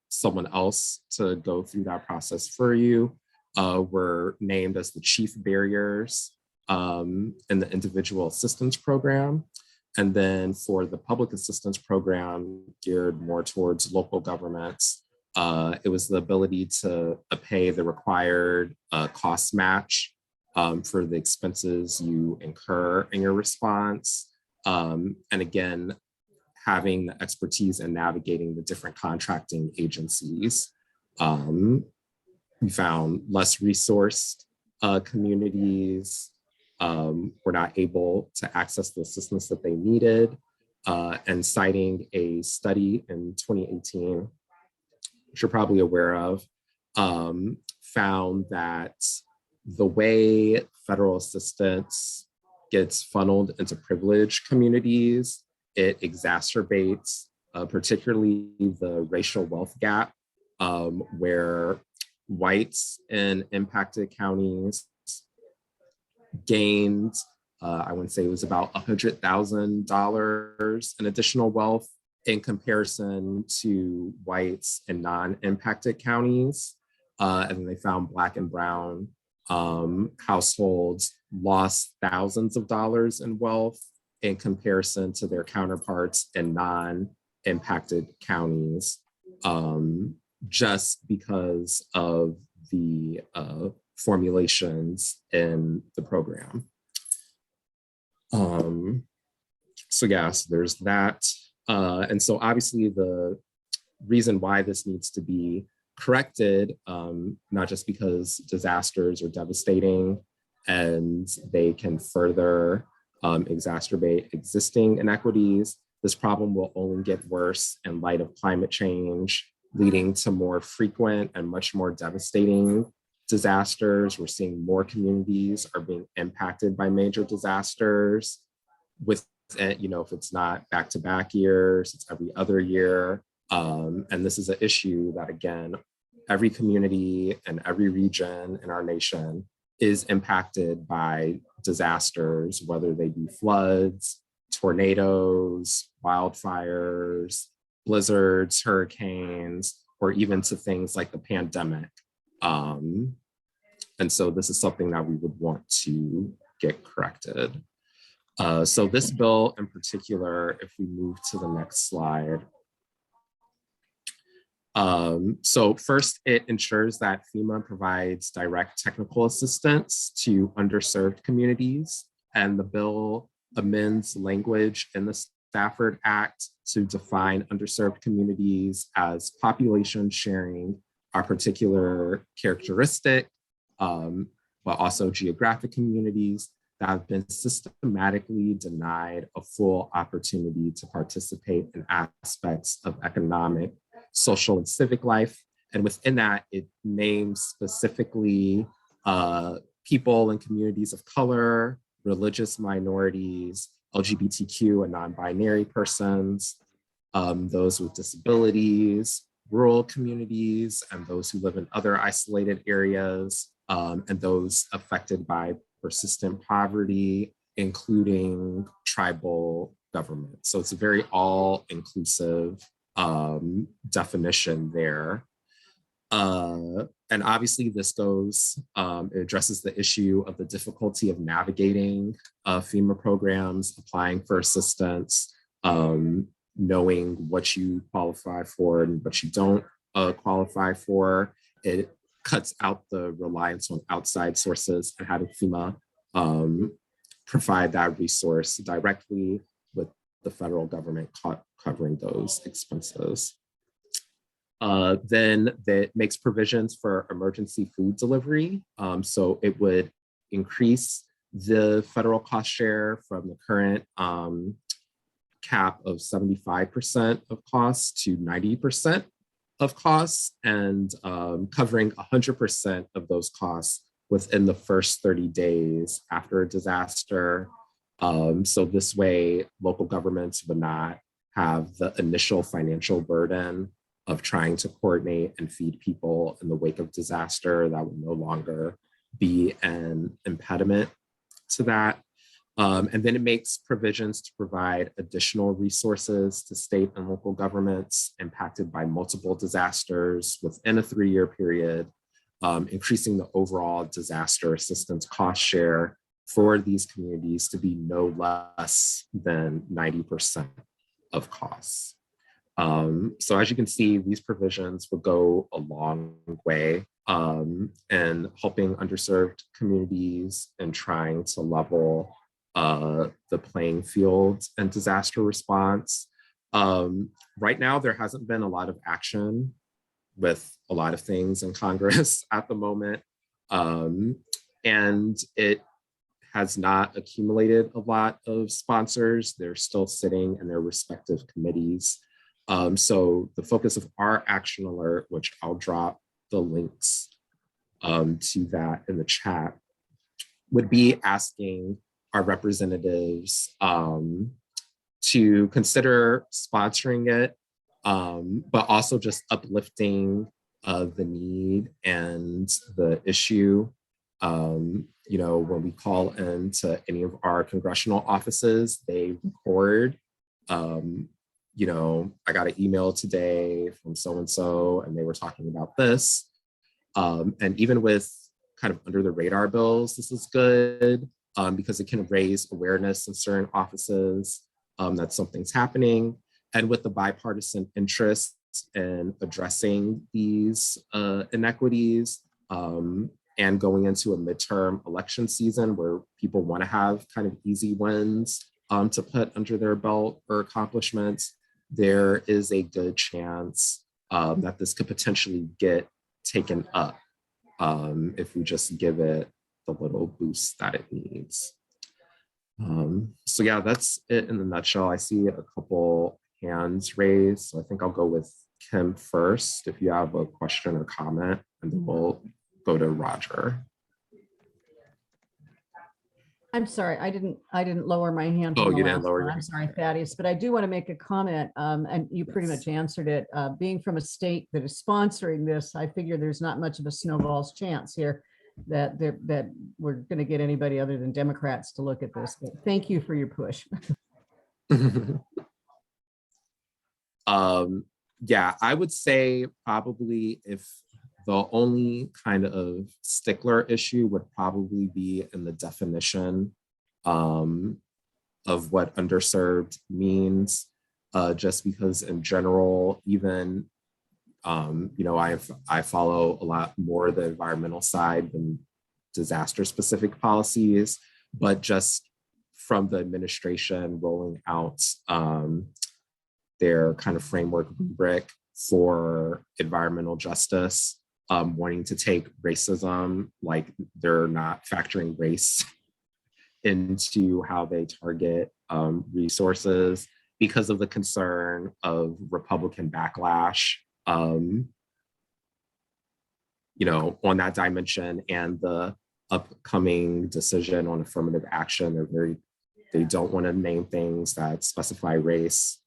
someone else to go through that process for you, were named as the chief barriers in the individual assistance program. And then for the public assistance program geared more towards local governments, it was the ability to pay the required cost match for the expenses you incur in your response. And again, having the expertise in navigating the different contracting agencies. We found less resourced communities were not able to access the assistance that they needed. And citing a study in 2018, which you're probably aware of, found that the way federal assistance gets funneled into privileged communities, it exacerbates particularly the racial wealth gap, where whites in impacted counties gained, I would say it was about $100,000 in additional wealth in comparison to whites in non-impacted counties. And then they found Black and Brown households lost thousands of dollars in wealth in comparison to their counterparts in non-impacted counties, just because of the formulations in the program. So yes, there's that. And so obviously the reason why this needs to be corrected, not just because disasters are devastating and they can further exacerbate existing inequities, this problem will only get worse in light of climate change, leading to more frequent and much more devastating disasters. We're seeing more communities are being impacted by major disasters with, if it's not back-to-back years, it's every other year. And this is an issue that, again, every community and every region in our nation is impacted by disasters, whether they be floods, tornadoes, wildfires, blizzards, hurricanes, or even to things like the pandemic. And so this is something that we would want to get corrected. So this bill in particular, if we move to the next slide. So first, it ensures that FEMA provides direct technical assistance to underserved communities, and the bill amends language in the Stafford Act to define underserved communities as population sharing a particular characteristic, but also geographic communities that have been systematically denied a full opportunity to participate in aspects of economic, social, and civic life. And within that, it names specifically people and communities of color, religious minorities, LGBTQ and non-binary persons, those with disabilities, rural communities, and those who live in other isolated areas, and those affected by persistent poverty, including tribal government. So it's a very all-inclusive definition there. And obviously this goes, it addresses the issue of the difficulty of navigating FEMA programs, applying for assistance, knowing what you qualify for and what you don't qualify for. It cuts out the reliance on outside sources and having FEMA provide that resource directly with the federal government covering those expenses. Then that makes provisions for emergency food delivery. So it would increase the federal cost share from the current cap of 75% of costs to 90% of costs, and covering 100% of those costs within the first 30 days after a disaster. So this way, local governments would not have the initial financial burden of trying to coordinate and feed people in the wake of disaster. That would no longer be an impediment to that. And then it makes provisions to provide additional resources to state and local governments impacted by multiple disasters within a 3-year period, increasing the overall disaster assistance cost share for these communities to be no less than 90% of costs. So as you can see, these provisions will go a long way in helping underserved communities and trying to level the playing field and disaster response. Right now, there hasn't been a lot of action with a lot of things in Congress at the moment. And it has not accumulated a lot of sponsors. They're still sitting in their respective committees. So the focus of our action alert, which I'll drop the links to that in the chat, would be asking our representatives to consider sponsoring it, but also just uplifting the need and the issue. You know, when we call into any of our congressional offices, they record, you know, I got an email today from so-and-so, and they were talking about this. And even with kind of under the radar bills, this is good because it can raise awareness in certain offices that something's happening. And with the bipartisan interest in addressing these inequities and going into a midterm election season where people want to have kind of easy wins to put under their belt or accomplishments, there is a good chance that this could potentially get taken up if we just give it the little boost that it needs. So yeah, that's it in a nutshell. I see a couple hands raised, so I think I'll go with Kim first if you have a question or comment, and then we'll go to Roger. I'm sorry, I didn't lower my hand. Oh, from the you didn't last lower one. your I'm hand. sorry, Thaddeus, but I do want to make a comment, and you pretty Yes. much answered it. Being from a state that is sponsoring this, I figure there's not much of a snowball's chance here that we're going to get anybody other than Democrats to look at this. But thank you for your push. Yeah, I would say probably if the only kind of stickler issue would probably be in the definition of what underserved means, just because in general, even, you know, I follow a lot more the environmental side than disaster specific policies, but just from the administration rolling out their kind of framework rubric for environmental justice, wanting to take racism, like they're not factoring race into how they target resources because of the concern of Republican backlash, you know, on that dimension, and the upcoming decision on affirmative action. They don't want to name things that specify race,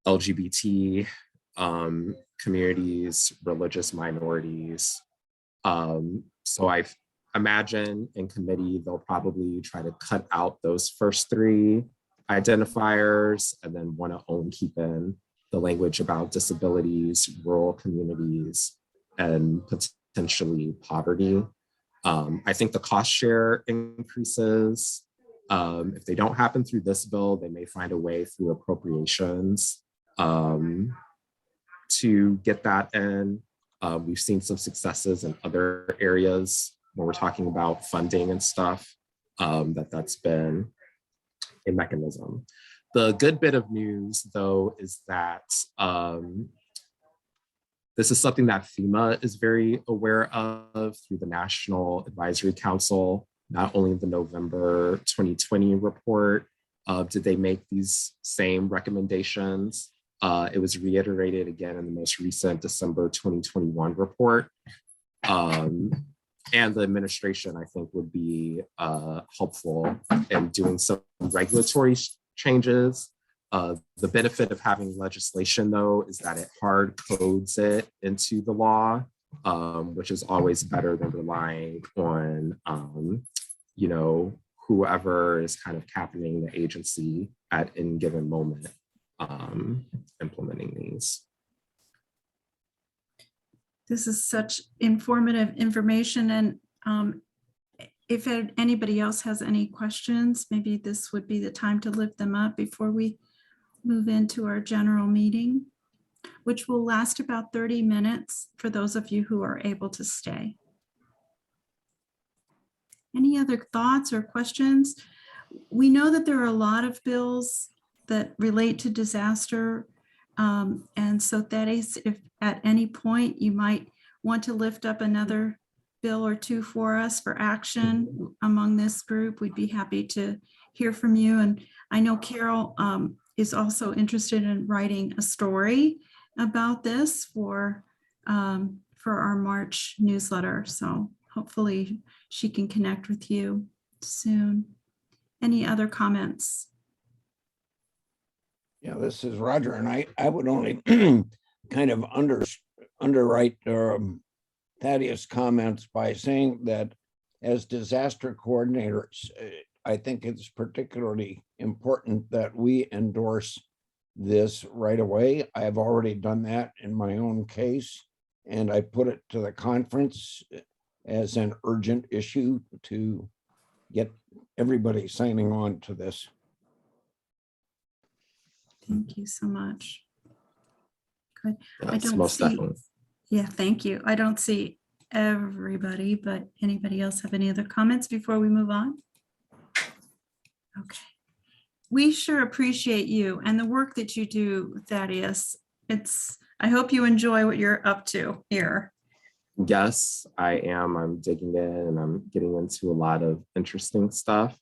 LGBT communities, religious minorities. So I imagine in committee, they'll probably try to cut out those first 3 identifiers and then want to only keep in the language about disabilities, rural communities, and potentially poverty. I think the cost share increases. If they don't happen through this bill, they may find a way through appropriations to get that in. We've seen some successes in other areas when we're talking about funding and stuff, that's been a mechanism. The good bit of news, though, is that this is something that FEMA is very aware of through the National Advisory Council. Not only the November 2020 report did they make these same recommendations. It was reiterated again in the most recent December 2021 report. And the administration, I think, would be helpful in doing some regulatory changes. The benefit of having legislation, though, is that it hard codes it into the law, which is always better than relying on, you know, whoever is kind of captaining the agency at any given moment implementing these. This is such informative information, and if anybody else has any questions, maybe this would be the time to lift them up before we move into our general meeting, which will last about 30 minutes for those of you who are able to stay. Any other thoughts or questions? We know that there are a lot of bills that relate to disaster. And so that is, if at any point you might want to lift up another bill or two for us for action among this group, we'd be happy to hear from you. And I know Carol is also interested in writing a story about this for our March newsletter. So hopefully she can connect with you soon. Any other comments? Yeah, this is Roger, and I would only kind of underwrite Thaddeus' comments by saying that as disaster coordinators, I think it's particularly important that we endorse this right away. I have already done that in my own case, and I put it to the conference as an urgent issue to get everybody signing on to this. Thank you so much. Good. I Yes, don't most see, definitely. yeah, thank you. I don't see everybody, but anybody else have any other comments before we move on? Okay. We sure appreciate you and the work that you do, Thaddeus. I hope you enjoy what you're up to here. Yes, I am. I'm digging in and I'm getting into a lot of interesting stuff.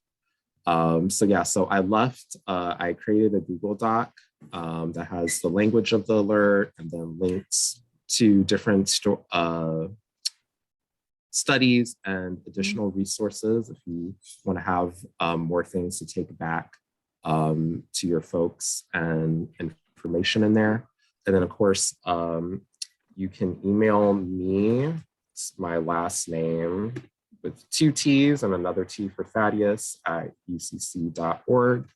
So I created a Google Doc that has the language of the alert and then links to different studies and additional resources if you want to have more things to take back to your folks and information in there. And then of course, you can email me. It's my last name with 2 T's and another T for Thaddeus at ucc.org.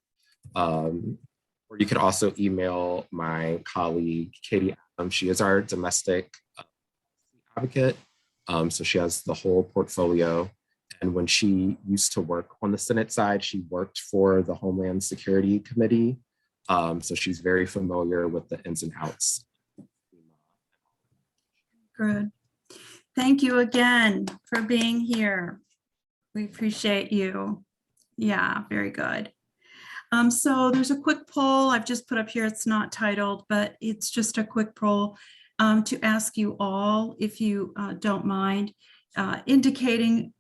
Or you could also email my colleague, Katie Adams. She is our domestic advocate. So she has the whole portfolio. And when she used to work on the Senate side, she worked for the Homeland Security Committee. So she's very familiar with the ins and outs. Good. Thank you again for being here. We appreciate you. Yeah, very good. So there's a quick poll I've just put up here. It's not titled, but it's just a quick poll to ask you all, if you don't mind, indicating,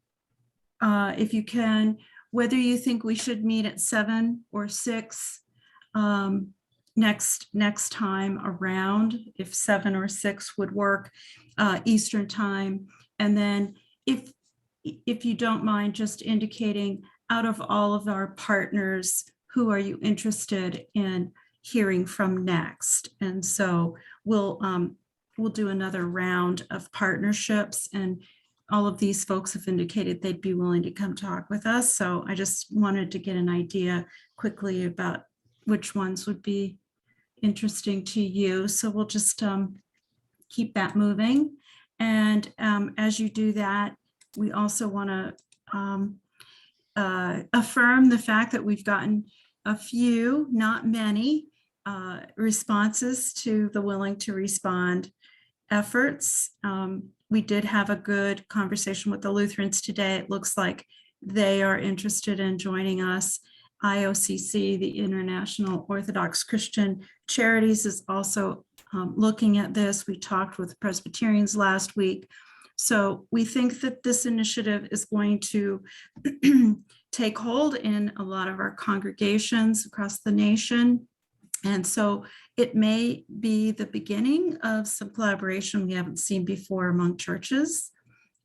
if you can, whether you think we should meet at 7 or 6 next time around, if 7 or 6 would work Eastern time. And then if you don't mind, just indicating, out of all of our partners, who are you interested in hearing from next? And so we'll do another round of partnerships, and all of these folks have indicated they'd be willing to come talk with us. So I just wanted to get an idea quickly about which ones would be interesting to you. So we'll just keep that moving. And as you do that, we also want to affirm the fact that we've gotten a few, not many, responses to the Willing to Respond efforts. We did have a good conversation with the Lutherans today. It looks like they are interested in joining us. IOCC, the International Orthodox Christian Charities, is also looking at this. We talked with Presbyterians last week. So we think that this initiative is going to take hold in a lot of our congregations across the nation. And so it may be the beginning of some collaboration we haven't seen before among churches.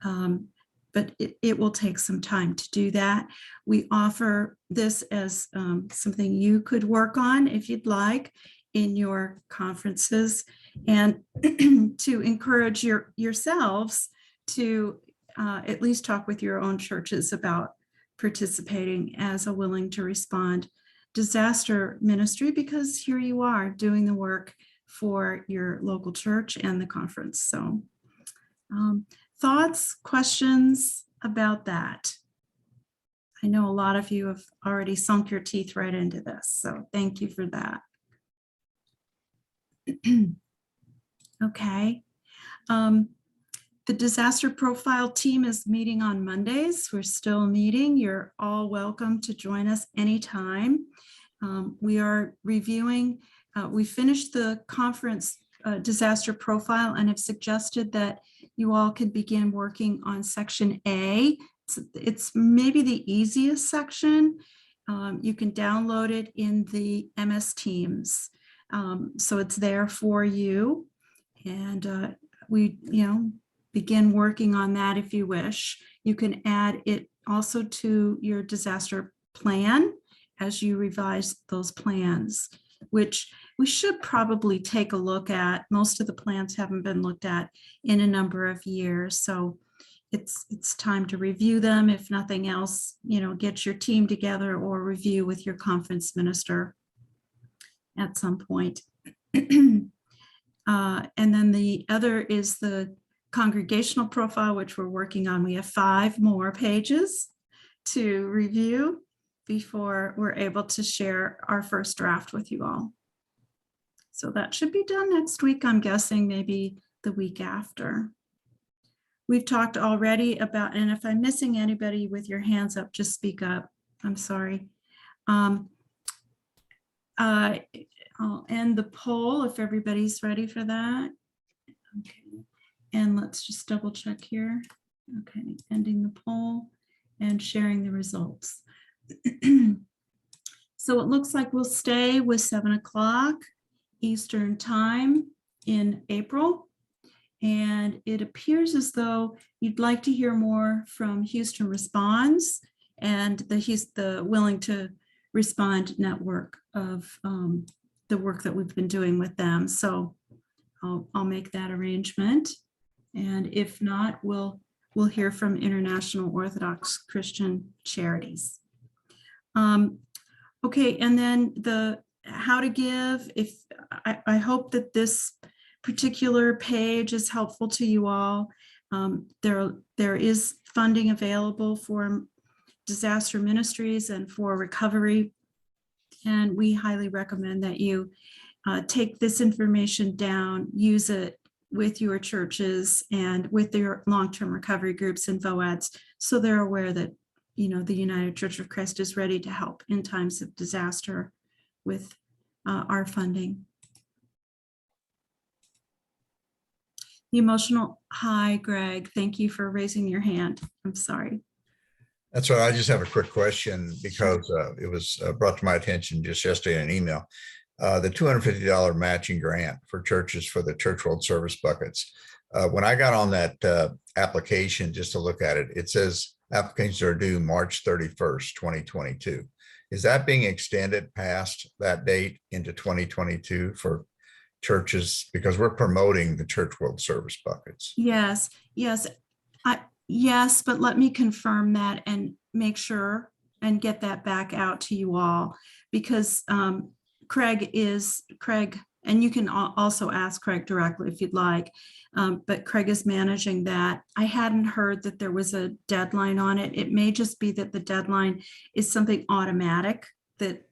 But it will take some time to do that. We offer this as something you could work on if you'd like in your conferences, and to encourage yourselves to at least talk with your own churches about participating as a willing to respond disaster ministry, because here you are doing the work for your local church and the conference. So thoughts, questions about that? I know a lot of you have already sunk your teeth right into this, so thank you for that. Okay. The disaster profile team is meeting on Mondays. We're still meeting. You're all welcome to join us anytime. We are reviewing, we finished the conference disaster profile and have suggested that you all could begin working on section A. It's maybe the easiest section. You can download it in the MS Teams. So it's there for you. And we, begin working on that if you wish. You can add it also to your disaster plan as you revise those plans, which we should probably take a look at. Most of the plans haven't been looked at in a number of years. So it's time to review them. If nothing else, get your team together or review with your conference minister at some point. And then the other is the congregational profile, which we're working on. We have 5 more pages to review before we're able to share our first draft with you all. So that should be done next week, I'm guessing, maybe the week after. We've talked already about, and if I'm missing anybody with your hands up, just speak up. I'm sorry. I'll end the poll if everybody's ready for that. Okay. And let's just double check here. Okay, ending the poll and sharing the results. So it looks like we'll stay with 7 o'clock Eastern time in April. And it appears as though you'd like to hear more from Houston Responds and the Willing to Respond network of the work that we've been doing with them. So I'll make that arrangement. And if not, we'll hear from International Orthodox Christian Charities. Okay, and then the how to give. If I hope that this particular page is helpful to you all. There is funding available for disaster ministries and for recovery, and we highly recommend that you take this information down, use it with your churches and with their long-term recovery groups and VOADs, so they're aware that the United Church of Christ is ready to help in times of disaster with our funding. The emotional, hi, Greg. Thank you for raising your hand. I'm sorry. That's right. I just have a quick question because it was brought to my attention just yesterday in an email. The $250 matching grant for churches for the Church World Service buckets. When I got on that application just to look at it, it says applications are due March 31st, 2022. Is that being extended past that date into 2022 for churches? Because we're promoting the Church World Service buckets. Yes, but let me confirm that and make sure and get that back out to you all, because Craig, and you can also ask Craig directly if you'd like, but Craig is managing that. I hadn't heard that there was a deadline on it. It may just be that the deadline is something automatic that,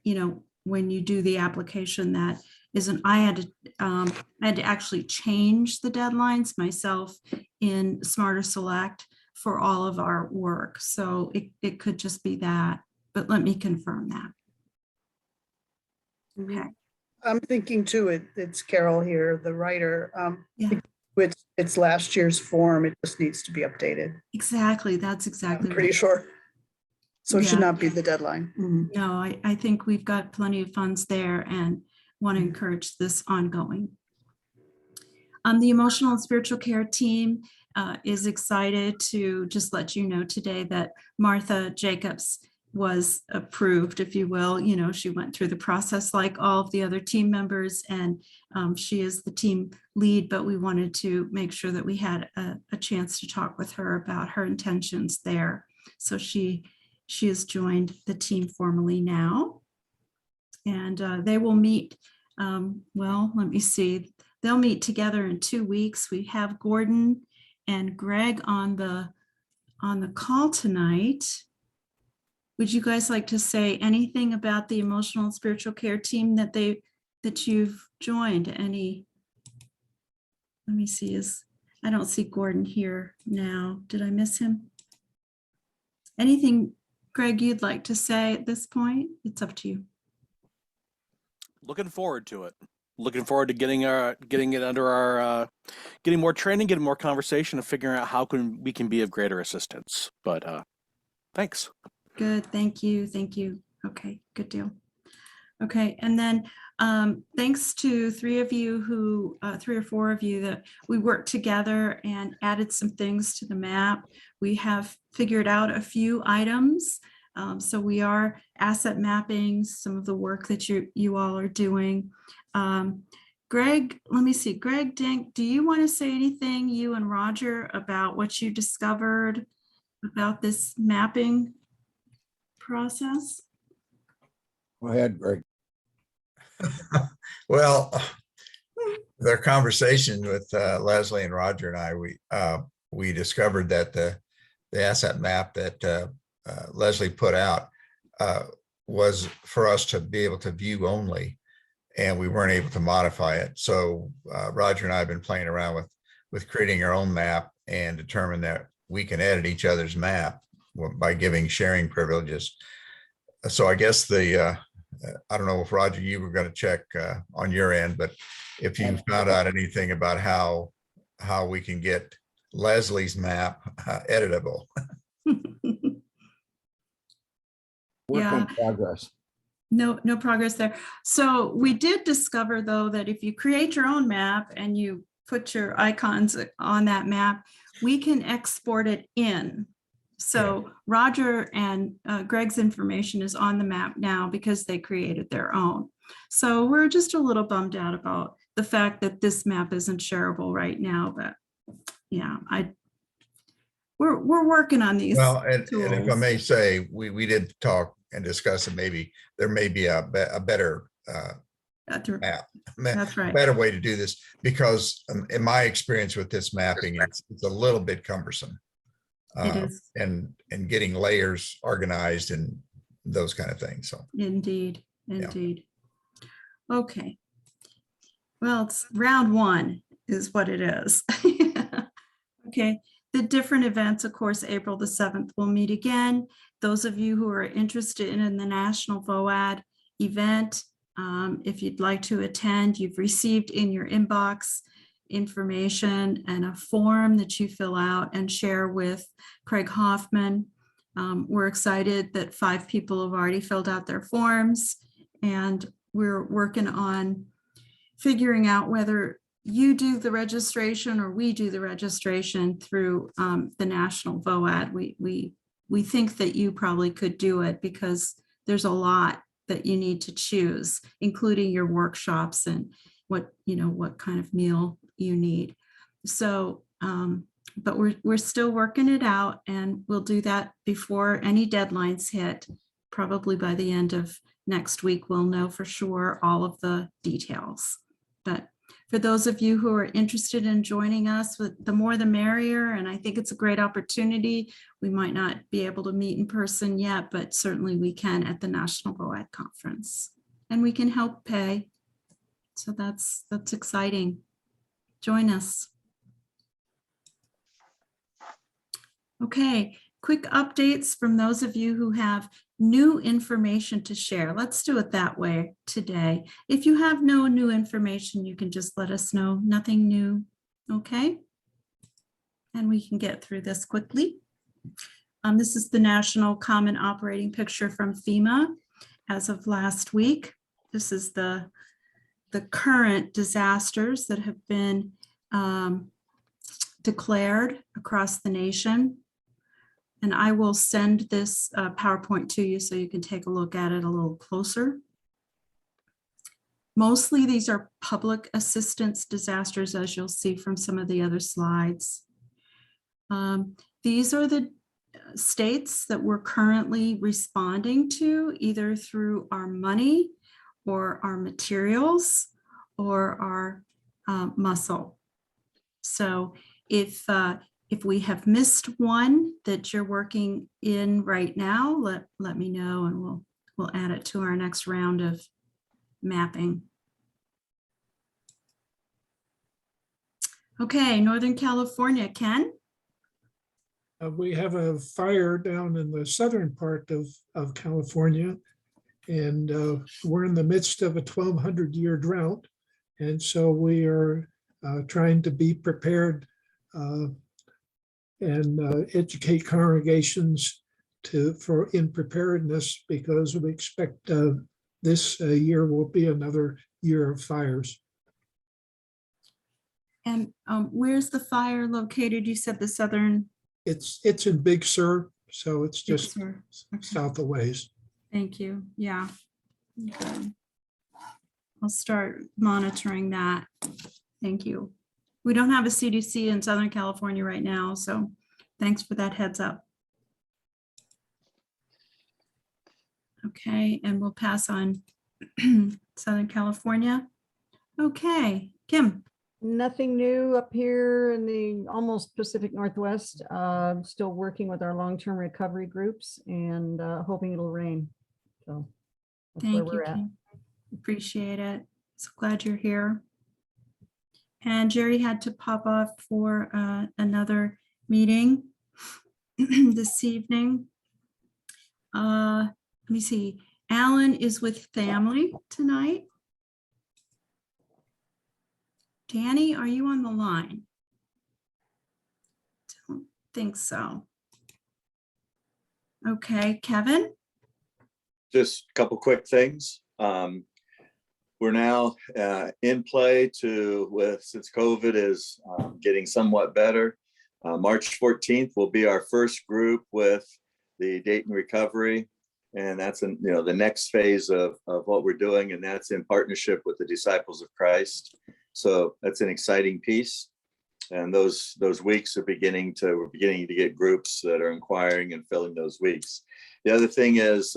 when you do the application, that isn't. I had to actually change the deadlines myself in Smarter Select for all of our work. So it could just be that, but let me confirm that. Okay, I'm thinking too, it's Carol here, the writer. yeah, It's last year's form. It just needs to be updated. exactly. That's I'm exactly pretty right. sure. So it should Yeah. not be the deadline. Mhm. No, I think we've got plenty of funds there and want to Mhm. encourage this ongoing. The emotional and spiritual care team is excited to just let you know today that Martha Jacobs was approved, if you will. You know, she went through the process like all of the other team members, and she is the team lead, but we wanted to make sure that we had a chance to talk with her about her intentions there. So she has joined the team formally now, and they will meet, well, let me see, they'll meet together in 2 weeks. We have Gordon and Greg on the call tonight. Would you guys like to say anything about the emotional and spiritual care team that you've joined? Any? Let me see, I don't see Gordon here now. Did I miss him? Anything, Greg, you'd like to say at this point? It's up to you. Looking forward to it. Looking forward to getting it under our getting more training, getting more conversation, and figuring out how we can be of greater assistance. But thanks. Good, thank you, thank you. Okay, good deal. Okay, and then thanks to three or four of you that we worked together and added some things to the map. We have figured out a few items. So we are asset mapping some of the work that you all are doing. Greg, let me see, Greg Dink, do you want to say anything, you and Roger, about what you discovered about this mapping process? Go ahead, Greg. Well, their conversation with Leslie and Roger and I, we discovered that the asset map that Leslie put out was for us to be able to view only, and we weren't able to modify it. So Roger and I have been playing around with creating our own map and determine that we can edit each other's map by giving sharing privileges. So I guess I don't know if Roger, you were going to check on your end, but if you found out anything about how we can get Leslie's map editable. Work Yeah. in progress. No progress there. So we did discover, though, that if you create your own map and you put your icons on that map, we can export it in. So Roger and Greg's information is on the map now because they created their own. So we're just a little bummed out about the fact that this map isn't shareable right now, but yeah, we're working on these. Well, and if I tools. may say, we did talk and discuss that maybe there may be a better map, That's right. better way to do this, because in my experience with this mapping, it's a little bit cumbersome. It is. And getting layers organized and those kind of things. So Indeed. Okay. Well, it's round one is what it is. Okay. The different events, of course, April the 7th, we'll meet again. Those of you who are interested in the National VOAD event, if you'd like to attend, you've received in your inbox information and a form that you fill out and share with Craig Hoffman. We're excited that 5 people have already filled out their forms, and we're working on figuring out whether you do the registration or we do the registration through the National VOAD. We think that you probably could do it because there's a lot that you need to choose, including your workshops and what kind of meal you need. So, but we're still working it out, and we'll do that before any deadlines hit. Probably by the end of next week, we'll know for sure all of the details. But for those of you who are interested in joining us, the more the merrier, and I think it's a great opportunity. We might not be able to meet in person yet, but certainly we can at the National VOAD Conference, and we can help pay. So that's exciting. Join us. Okay, quick updates from those of you who have new information to share. Let's do it that way today. If you have no new information, you can just let us know. Nothing new, okay? And we can get through this quickly. This is the National Common Operating Picture from FEMA as of last week. This is the current disasters that have been declared across the nation. And I will send this PowerPoint to you so you can take a look at it a little closer. Mostly these are public assistance disasters, as you'll see from some of the other slides. These are the states that we're currently responding to, either through our money or our materials or our muscle. So if we have missed one that you're working in right now, let me know and we'll add it to our next round of mapping. Okay, Northern California, Ken? We have a fire down in the southern part of California, and we're in the midst of a 1,200-year drought. And so we are trying to be prepared and educate congregations in preparedness, because we expect this year will be another year of fires. And where's the fire located? You said the southern. It's in Big Sur, so it's Big just Sur. Okay. south of ways. Thank you. Yeah. Okay. I'll start monitoring that. Thank you. We don't have a CDC in Southern California right now, so thanks for that heads up. Okay, and we'll pass on Southern California. Okay, Kim. Nothing new up here in the almost Pacific Northwest. Still working with our long-term recovery groups and hoping it'll rain. So that's where Thank you, we're at. Kim. Appreciate it. So glad you're here. And Jerry had to pop off for another meeting this evening. Let me see. Alan is with family tonight. Danny, are you on the line? Don't think so. Okay, Kevin? Just a couple quick things. We're now in play since COVID is getting somewhat better. March 14th will be our first group with the Dayton Recovery. And that's the next phase of what we're doing. And that's in partnership with the Disciples of Christ. So that's an exciting piece. And those weeks we're beginning to get groups that are inquiring and filling those weeks. The other thing is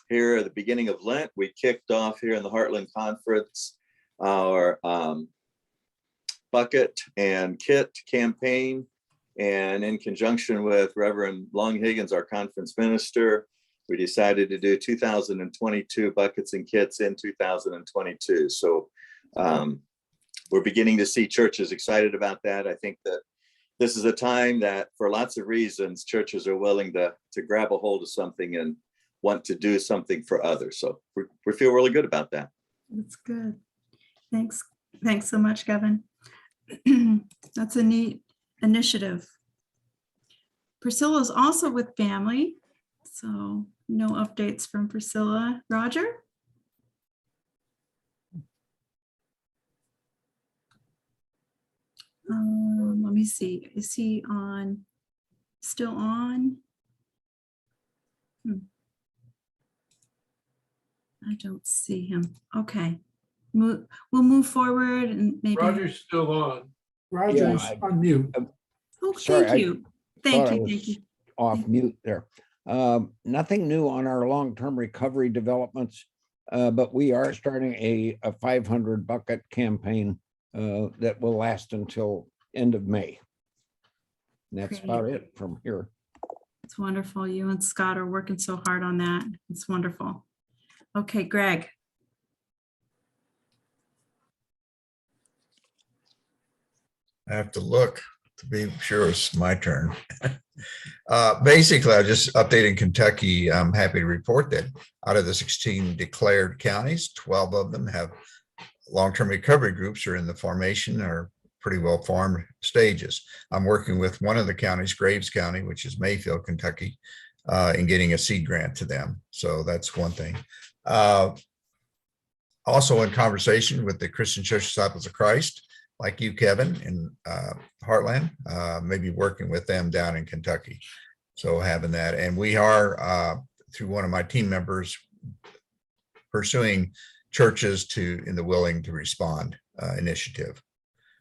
here at the beginning of Lent, we kicked off here in the Heartland Conference our bucket and kit campaign. And in conjunction with Reverend Long Higgins, our conference minister, we decided to do 2022 buckets and kits in 2022. So we're beginning to see churches excited about that. I think that this is a time that for lots of reasons, churches are willing to grab a hold of something and want to do something for others. So we feel really good about that. That's good. Thanks. Thanks so much, Kevin. That's a neat initiative. Priscilla is also with family, so no updates from Priscilla. Roger? Let me see. Is he still on? I don't see him. Okay. We'll move forward and maybe. Roger's still on. Roger's on mute. Oh, Sorry, thank you. Thought I Thank was you. off mute there. Nothing new on our long-term recovery developments, but we are starting a 500 bucket campaign that will last until end of May. And that's Great. about it from here. It's wonderful. You and Scott are working so hard on that. It's wonderful. Okay, Greg. I have to look. to be sure it's my turn. Basically, I just updated Kentucky. I'm happy to report that out of the 16 declared counties, 12 of them have long-term recovery groups are in the formation or pretty well formed stages. I'm working with one of the counties, Graves County, which is Mayfield, Kentucky, in getting a seed grant to them. So that's one thing. Also in conversation with the Christian Church Disciples of Christ, like you, Kevin, in Heartland, maybe working with them down in Kentucky. So having that, and we are through one of my team members pursuing churches in the Willing to Respond initiative.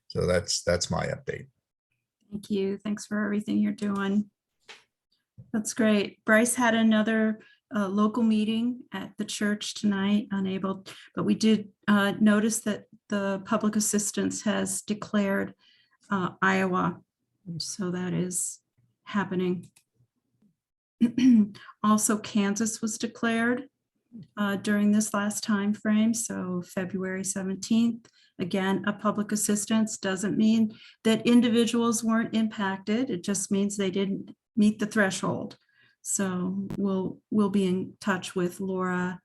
So that's my update. Thank you. Thanks for everything you're doing. That's great. Bryce had another local meeting at the church tonight, unable, but we did notice that the public assistance has declared Iowa. So that is happening. Also, Kansas was declared during this last time frame, so February 17th. Again, a public assistance doesn't mean that individuals weren't impacted. It just means they didn't meet the threshold. So we'll be in touch with Laura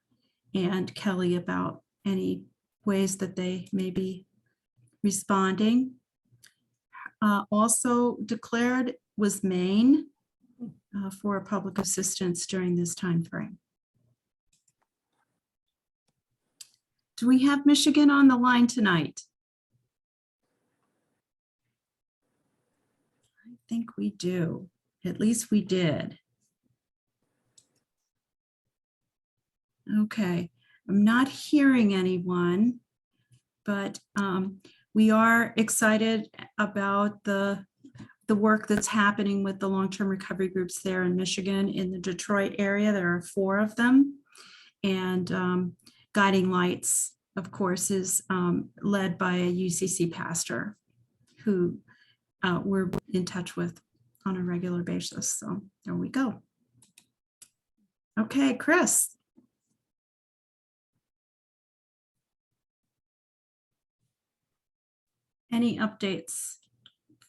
and Kelly about any ways that they may be responding. Also declared was Maine for public assistance during this time frame. Do we have Michigan on the line tonight? I think we do. At least we did. Okay, I'm not hearing anyone, but we are excited about the work that's happening with the long-term recovery groups there in Michigan. In the Detroit area, there are 4 of them. And Guiding Lights, of course, is led by a UCC pastor who we're in touch with on a regular basis. So there we go. Okay, Chris. Any updates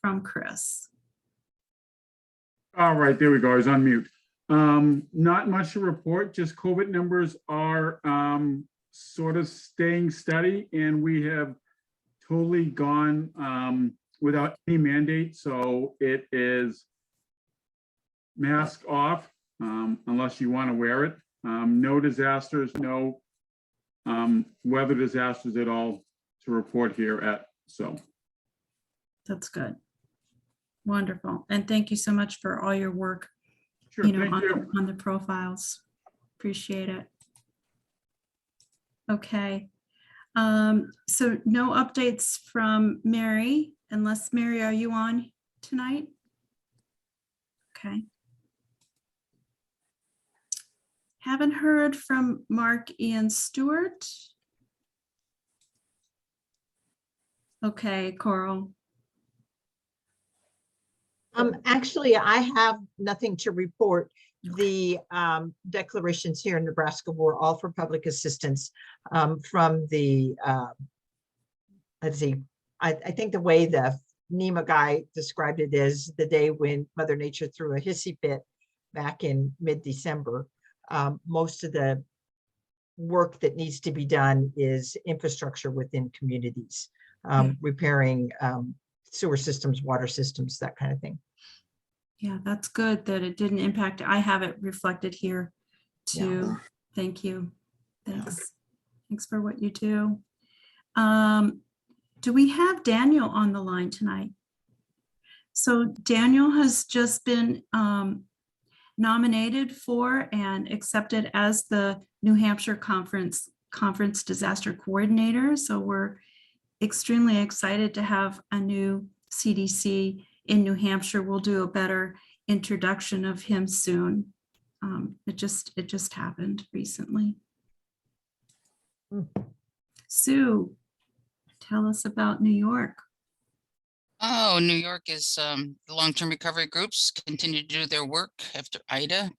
from Chris? All right, there we go. I was on mute. Not much to report, just COVID numbers are sort of staying steady, and we have totally gone without any mandate. So it is mask off unless you want to wear it. No disasters, no weather disasters at all to report here at so. That's good. Wonderful. And thank you so much for all your work, Sure, thank you. on the profiles. Appreciate it. Okay. So no updates from Mary, unless Mary, are you on tonight? Okay. Haven't heard from Mark Ian Stewart. Okay, Coral. Actually, I have nothing to report. The declarations here in Nebraska were all for public assistance from the, let's see, I think the way the NEMA guy described it is the day when Mother Nature threw a hissy fit back in mid-December. Most of the work that needs to be done is infrastructure within communities, repairing sewer systems, water systems, that kind of thing. Yeah, that's good that it didn't impact. I have it reflected here too. Yeah. Thank you. Thanks. Thanks for what you do. Do we have Daniel on the line tonight? So Daniel has just been nominated for and accepted as the New Hampshire Conference Disaster Coordinator. So we're extremely excited to have a new CDC in New Hampshire. We'll do a better introduction of him soon. It just happened recently. Sue, tell us about New York. Oh, New York is the long-term recovery groups continue to do their work after Ida.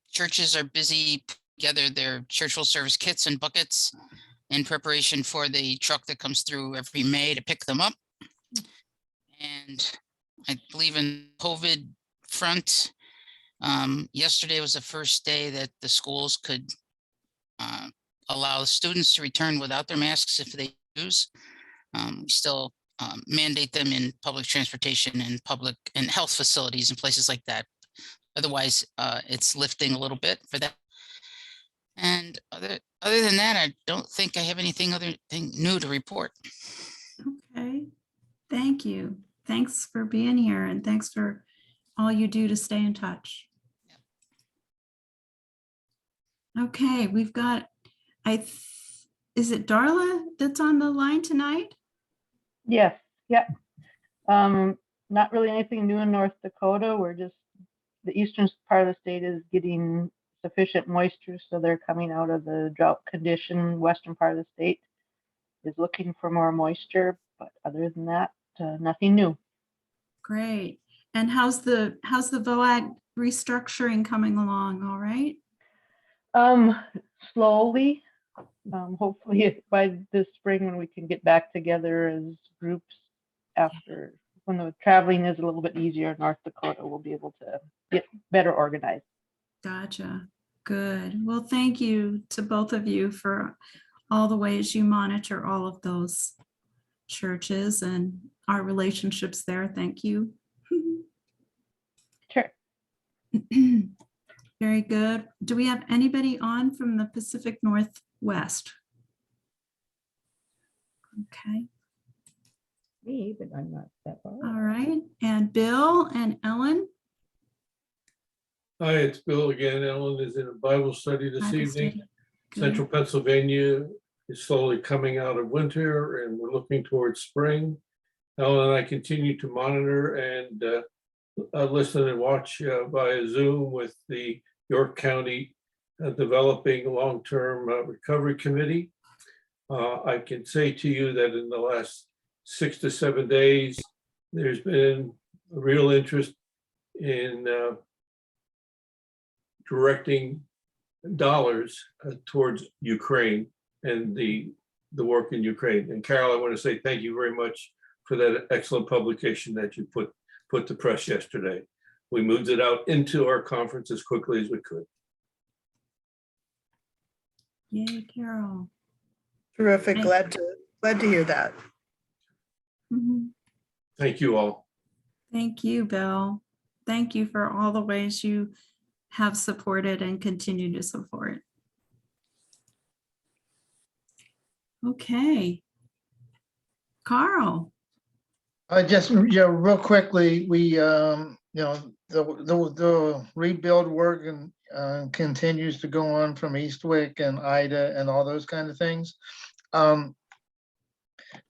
Churches are busy putting together their church service kits and buckets in preparation for the truck that comes through every May to pick them up. And I believe in COVID front, yesterday was the first day that the schools could allow students to return without their masks if they choose. We still mandate them in public transportation and public and health facilities and places like that. Otherwise, it's lifting a little bit for that. And other than that, I don't think I have anything new to report. Okay, thank you. Thanks for being here and thanks for all you do to stay in touch. Okay, we've got, is it Darla that's on the line tonight? Yes, yeah. Not really anything new in North Dakota. We're just, the eastern part of the state is getting sufficient moisture, so they're coming out of the drought condition. Western part of the state is looking for more moisture, but other than that, nothing new. Great. And how's the VOAG restructuring coming along? All right. Slowly. Hopefully by this spring when we can get back together as groups after when the traveling is a little bit easier in North Dakota, we'll be able to get better organized. Gotcha. Good. Well, thank you to both of you for all the ways you monitor all of those churches and our relationships there. Thank you. Sure. Very good. Do we have anybody on from the Pacific Northwest? Okay. Me, but I'm not that far. All right. And Bill and Ellen? Hi, it's Bill again. Ellen is in a Bible study this Bible evening. study. Good. Central Pennsylvania is slowly coming out of winter and we're looking towards spring. Ellen and I continue to monitor and listen and watch via Zoom with the York County Developing Long-Term Recovery Committee. I can say to you that in the last 6 to 7 days, there's been a real interest in directing dollars towards Ukraine and the work in Ukraine. And Carol, I want to say thank you very much for that excellent publication that you put to press yesterday. We moved it out into our conference as quickly as we could. Yay, Carol. Terrific. Thank- Glad to hear that. Mhm. Thank you all. Thank you, Bill. Thank you for all the ways you have supported and continue to support. Okay. Carl. Just, real quickly, we, the rebuild work and continues to go on from Eastwick and Ida and all those kind of things.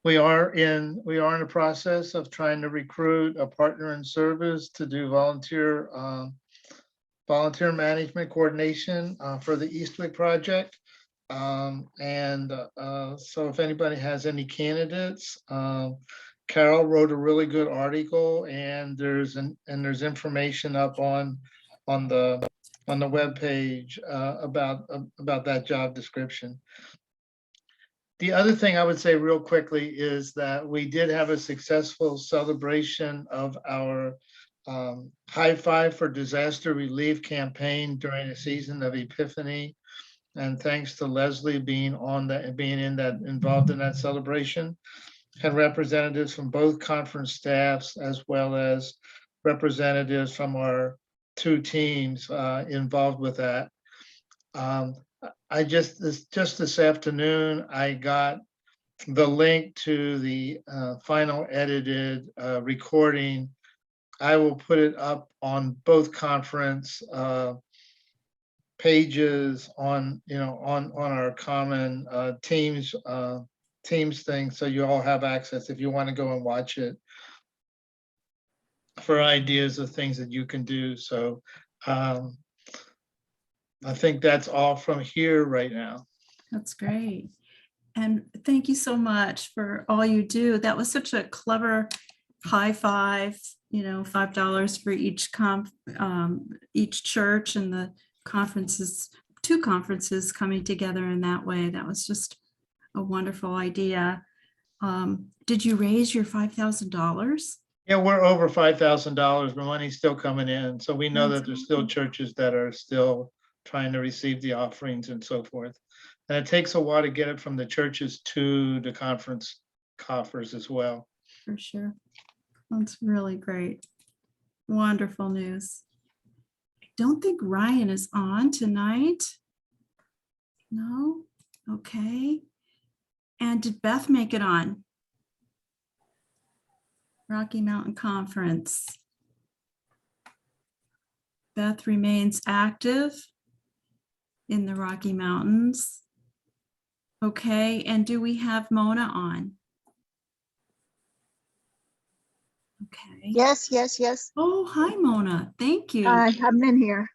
We are in the process of trying to recruit a partner in service to do volunteer management coordination for the Eastwick project. So if anybody has any candidates, Carol wrote a really good article and there's information up on the webpage about that job description. The other thing I would say real quickly is that we did have a successful celebration of our High Five for Disaster Relief campaign during the season of Epiphany. And thanks to Leslie being involved in that celebration, had representatives from both conference staffs as well as representatives from our two teams involved with that. Just this afternoon, I got the link to the final edited recording. I will put it up on both conference pages on our common teams thing, so you all have access if you want to go and watch it for ideas of things that you can do. So I think that's all from here right now. That's great. And thank you so much for all you do. That was such a clever high five, $5 for each church and the conferences, two conferences coming together in that way. That was just a wonderful idea. Did you raise your $5,000? Yeah, we're over $5,000, but money's still coming in. So we know That's that there's still awesome. churches that are still trying to receive the offerings and so forth. And it takes a while to get it from the churches to the conference coffers as well. For sure. That's really great. Wonderful news. I don't think Ryan is on tonight. No? Okay. And did Beth make it on? Rocky Mountain Conference. Beth remains active in the Rocky Mountains. Okay, and do we have Mona on? Okay. Yes, yes, yes. Oh, hi, Mona. Thank you. Hi, I'm in here.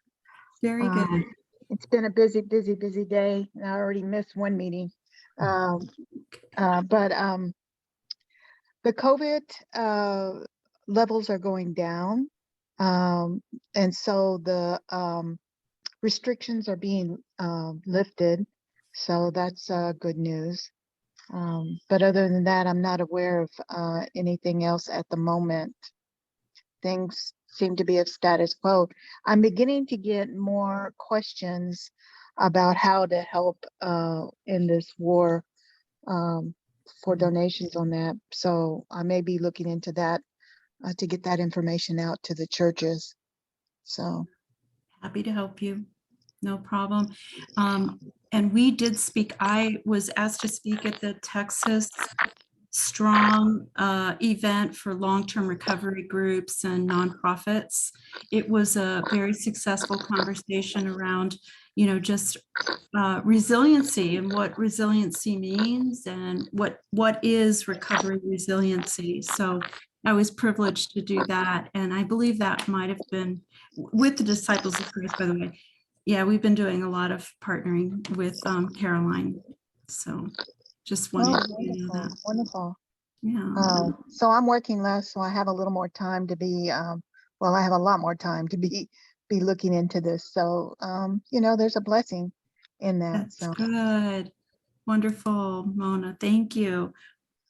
Very good. It's been a busy, busy, busy day. I already missed one meeting. But the COVID levels are going down. And so the restrictions are being lifted. So that's good news. But other than that, I'm not aware of anything else at the moment. Things seem to be of status quo. I'm beginning to get more questions about how to help in this war for donations on that. So I may be looking into that to get that information out to the churches. So Happy to help you. No problem. And we did speak, I was asked to speak at the Texas Strong event for long-term recovery groups and nonprofits. It was a very successful conversation around, just resiliency and what resiliency means and what is recovery resiliency. So I was privileged to do that. And I believe that might have been with the Disciples of Christ, by the way. Yeah, we've been doing a lot of partnering with Caroline. So just wanted to let you know that. wonderful. Yeah. So I'm working less, so I have a little more time to be, well, I have a lot more time to be looking into this. So, there's a blessing in that. That's So good. Wonderful, Mona. Thank you.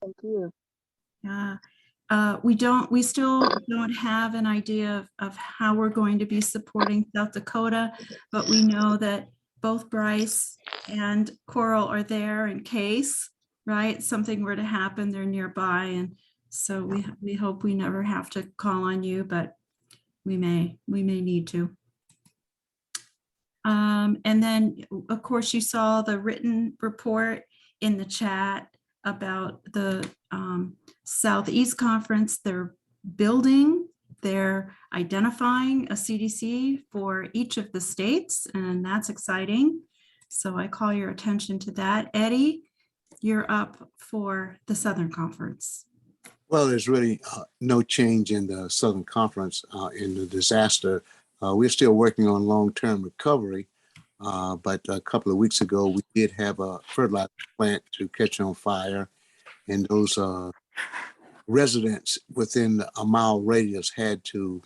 thank you. Yeah. We still don't have an idea of how we're going to be supporting South Dakota, but we know that both Bryce and Coral are there in case, right? Something were to happen, they're nearby. And so we hope we never have to call on you, but we may need to. And then, of course, you saw the written report in the chat about the Southeast Conference. They're building, they're identifying a CDC for each of the states, and that's exciting. So I call your attention to that. Eddie, you're up for the Southern Conference. Well, there's really no change in the Southern Conference in the disaster. We're still working on long-term recovery, but a couple of weeks ago, we did have a fertilizer plant to catch on fire, and those residents within a mile radius had to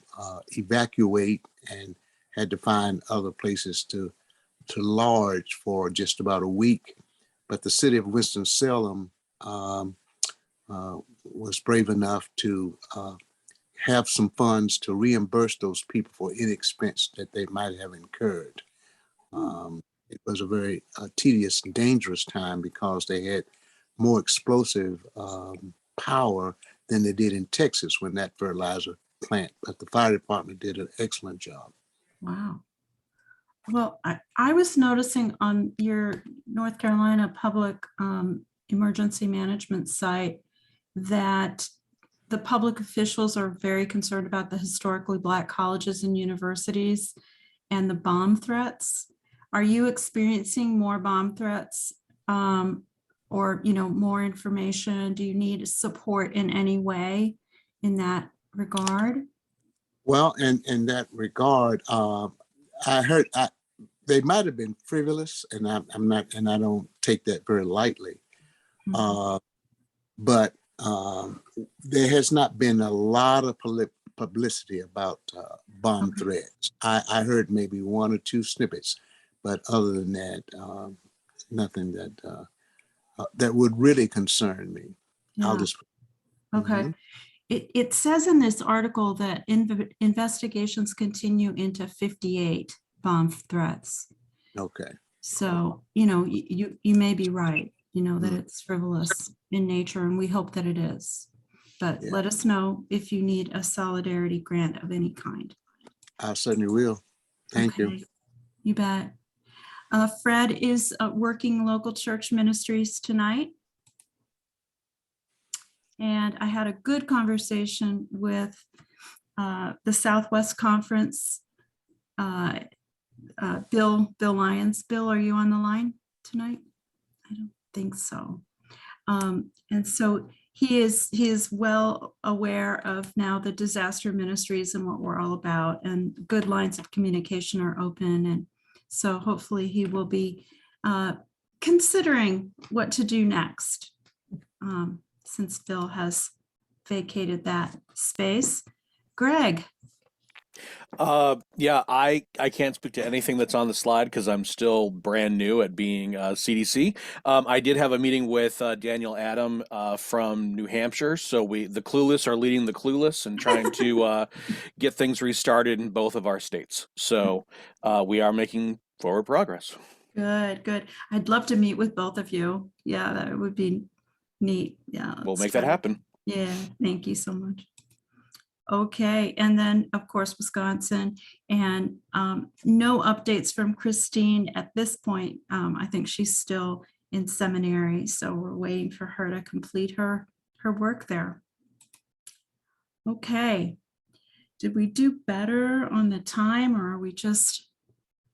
evacuate and had to find other places to lodge for just about a week. But the city of Winston-Salem was brave enough to have some funds to reimburse those people for any expense that they might have incurred. It was a very tedious and dangerous time because they had more explosive power than they did in Texas when that fertilizer plant, but the fire department did an excellent job. Wow. Well, I was noticing on your North Carolina Public Emergency Management site that the public officials are very concerned about the historically Black colleges and universities and the bomb threats. Are you experiencing more bomb threats or, more information? Do you need support in any way in that regard? Well, in that regard, I heard they might have been frivolous, and I'm not, and I don't take that very lightly. But there has not been a lot of publicity about bomb threats. I heard maybe one or two snippets, but other than that, nothing that that would really concern me. Yeah. I'll just. Okay. it says in this article that investigations continue into 58 bomb threats. Okay. So, you may be right, that it's frivolous in nature, and we hope that it is. But let us know if you need a solidarity grant of any kind. I certainly will. Thank you. You bet. Fred is working local church ministries tonight. And I had a good conversation with the Southwest Conference, Bill Lyons. Bill, are you on the line tonight? I don't think so. And so he is well aware of now the disaster ministries and what we're all about, and good lines of communication are open. And so hopefully he will be considering what to do next, since Bill has vacated that space. Greg. Yeah, I can't speak to anything that's on the slide because I'm still brand new at being CDC. I did have a meeting with Daniel Adam from New Hampshire. So the clueless are leading the clueless and trying to get things restarted in both of our states. So we are making forward progress. Good. I'd love to meet with both of you. Yeah, that would be neat. Yeah. We'll make that happen. Yeah, thank you so much. Okay, and then of course, Wisconsin, and no updates from Christine at this point. I think she's still in seminary, so we're waiting for her to complete her work there. Okay, did we do better on the time, or are we just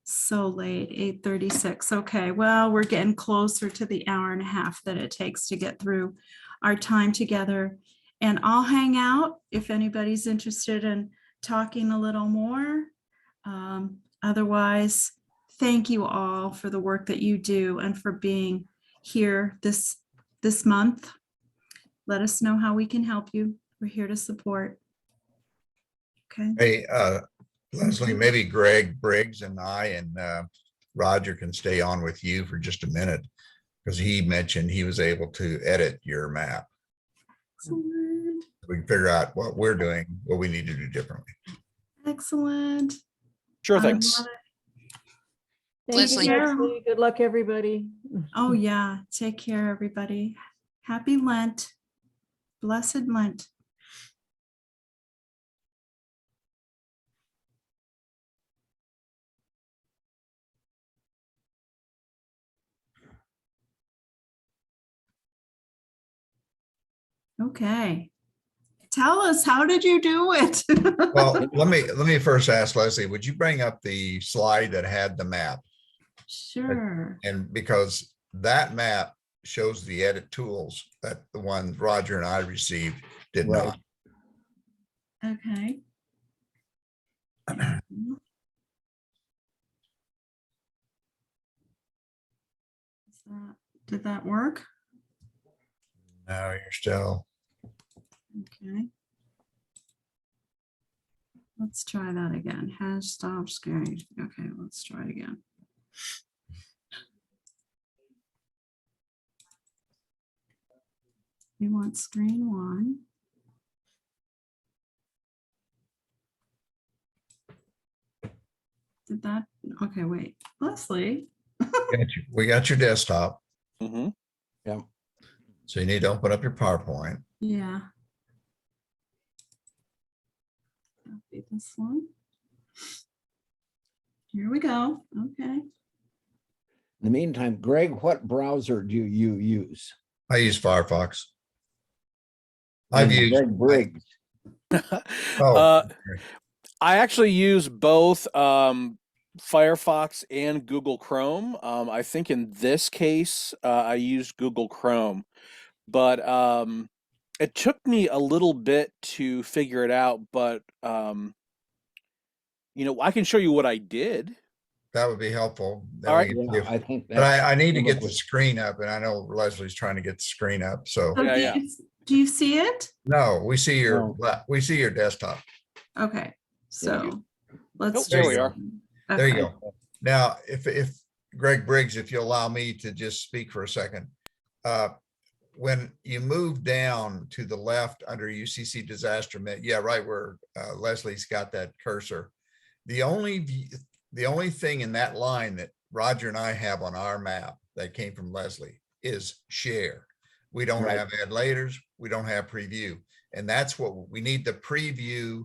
so late? 8:36. Okay, well, we're getting closer to the hour and a half that it takes to get through our time together. And I'll hang out if anybody's interested in talking a little more. Otherwise, thank you all for the work that you do and for being here this month. Let us know how we can help you. We're here to support. Okay. Hey, Leslie, maybe Greg Briggs and I and Roger can stay on with you for just a minute, because he mentioned he was able to edit your map. Excellent. We can figure out what we're doing, what we need to do differently. Excellent. Sure, I thanks. love it. Thank Leslie. you, Leslie. Good luck, everybody. Oh yeah, take care, everybody. Happy Lent. Blessed Lent. Okay. Tell us, how did you do it? Well, let me first ask Leslie, would you bring up the slide that had the map? Sure. And because that map shows the edit tools that the one Roger and I received did not. Okay. Did that work? No, you're still. Okay. Let's try that again. Has stop screen. Okay, let's try it again. We want screen one. Did that? Okay, wait. Leslie. We got your desktop. Mm-hmm. Yeah. So you need to open up your PowerPoint. Yeah. Copy this one. Here we go. Okay. In the meantime, Greg, what browser do you use? I use Firefox. I've used Greg Briggs. I actually use both Firefox and Google Chrome. I think in this case, I used Google Chrome, but it took me a little bit to figure it out. But I can show you what I did. That would be helpful. All right. Yeah, I think but I need to get the screen up, and I know Leslie's trying to get the screen up. So yeah. Do you see it? No, we see your desktop. Okay, so let's. There we are. There you go. Now, if Greg Briggs, if you allow me to just speak for a second, when you move down to the left under UCC disaster yeah, right where Leslie's got that cursor. The only thing in that line that Roger and I have on our map that came from Leslie is share. We don't Right. have add laters. We don't have preview. And that's what we need, the preview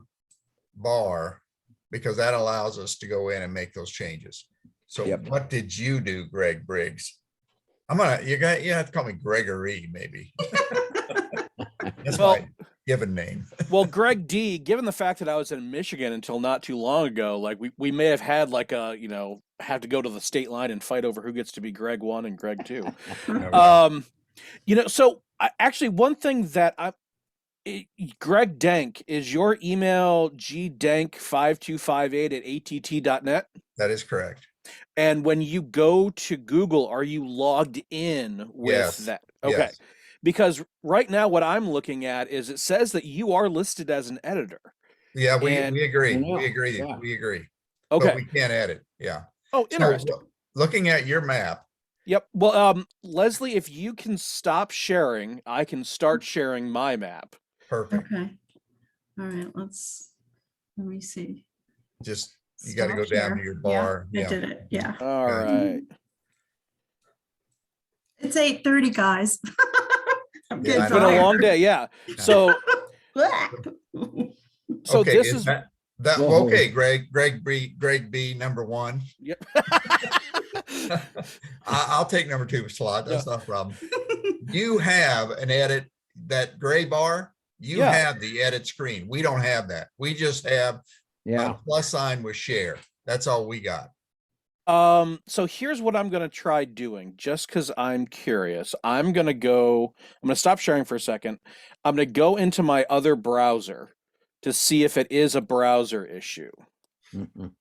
bar, because that allows us to go in and make those changes. So Yep. what did you do, Greg Briggs? you have to call me Gregory, maybe. That's Well, my given name. Well, Greg D, given the fact that I was in Michigan until not too long ago, like we may have had like a, have to go to the state line and fight over who gets to be Greg 1 and Greg 2. So actually one thing that Greg Dank, is your email gdank5258@att.net? That is correct. And when you go to Google, are you logged in with Yes. that? Okay. Yes. Because right now what I'm looking at is it says that you are listed as an editor. Yeah, we agree. I know, We agree. yeah. We agree. Okay. But we can't edit. Yeah. Oh, So, interesting. looking at your map. Yep. Well, Leslie, if you can stop sharing, I can start sharing my map. Perfect. Okay. All right, let me see. Just, you got to go Stop down share. to your bar. Yeah, I did it. Yeah. All right. It's 8:30, guys. I'm getting It's been a tired. long day. Yeah. So Okay, this is that Whoa. okay, Greg B, number 1. Yep. I'll take number 2 slot. That's not a problem. You have an edit, that gray bar, you have the edit screen. We don't have that. We just have a plus sign with share. That's all we got. So here's what I'm going to try doing, just because I'm curious. I'm going to stop sharing for a second. I'm going to go into my other browser to see if it is a browser issue. Because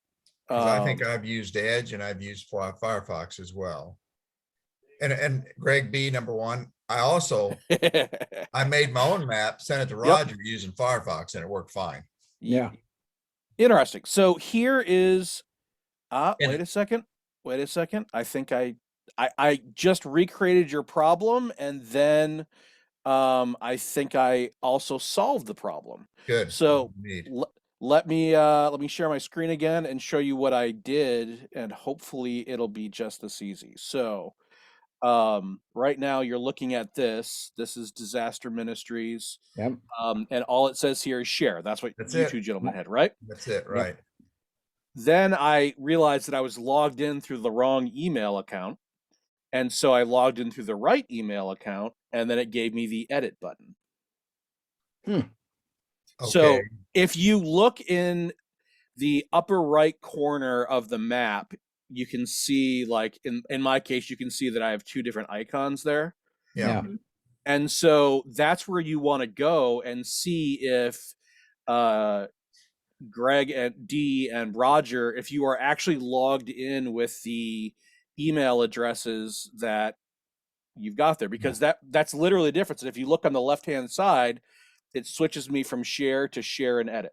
I think I've used Edge and I've used Firefox as well. And Greg B, number 1, I also, I made my own map, sent it to Roger using Firefox, and it worked fine. Yeah. Interesting. So here is, wait a second. I think I just recreated your problem, and then I think I also solved the problem. Good. So let me share my screen again and show you what I did, and hopefully it'll be just this easy. So right now you're looking at this. This is Disaster Ministries. Yep. And all it says here is share. That's what you two gentlemen had, right? That's it, right? Then I realized that I was logged in through the wrong email account. And so I logged in through the right email account, and then it gave me the edit button. So Okay. if you look in the upper right corner of the map, you can see, like in my case, you can see that I have 2 different icons there. Yeah. And so that's where you want to go and see if Greg and D and Roger, if you are actually logged in with the email addresses that you've got there, because that's literally the difference. And if you look on the left-hand side, it switches me from share to share and edit.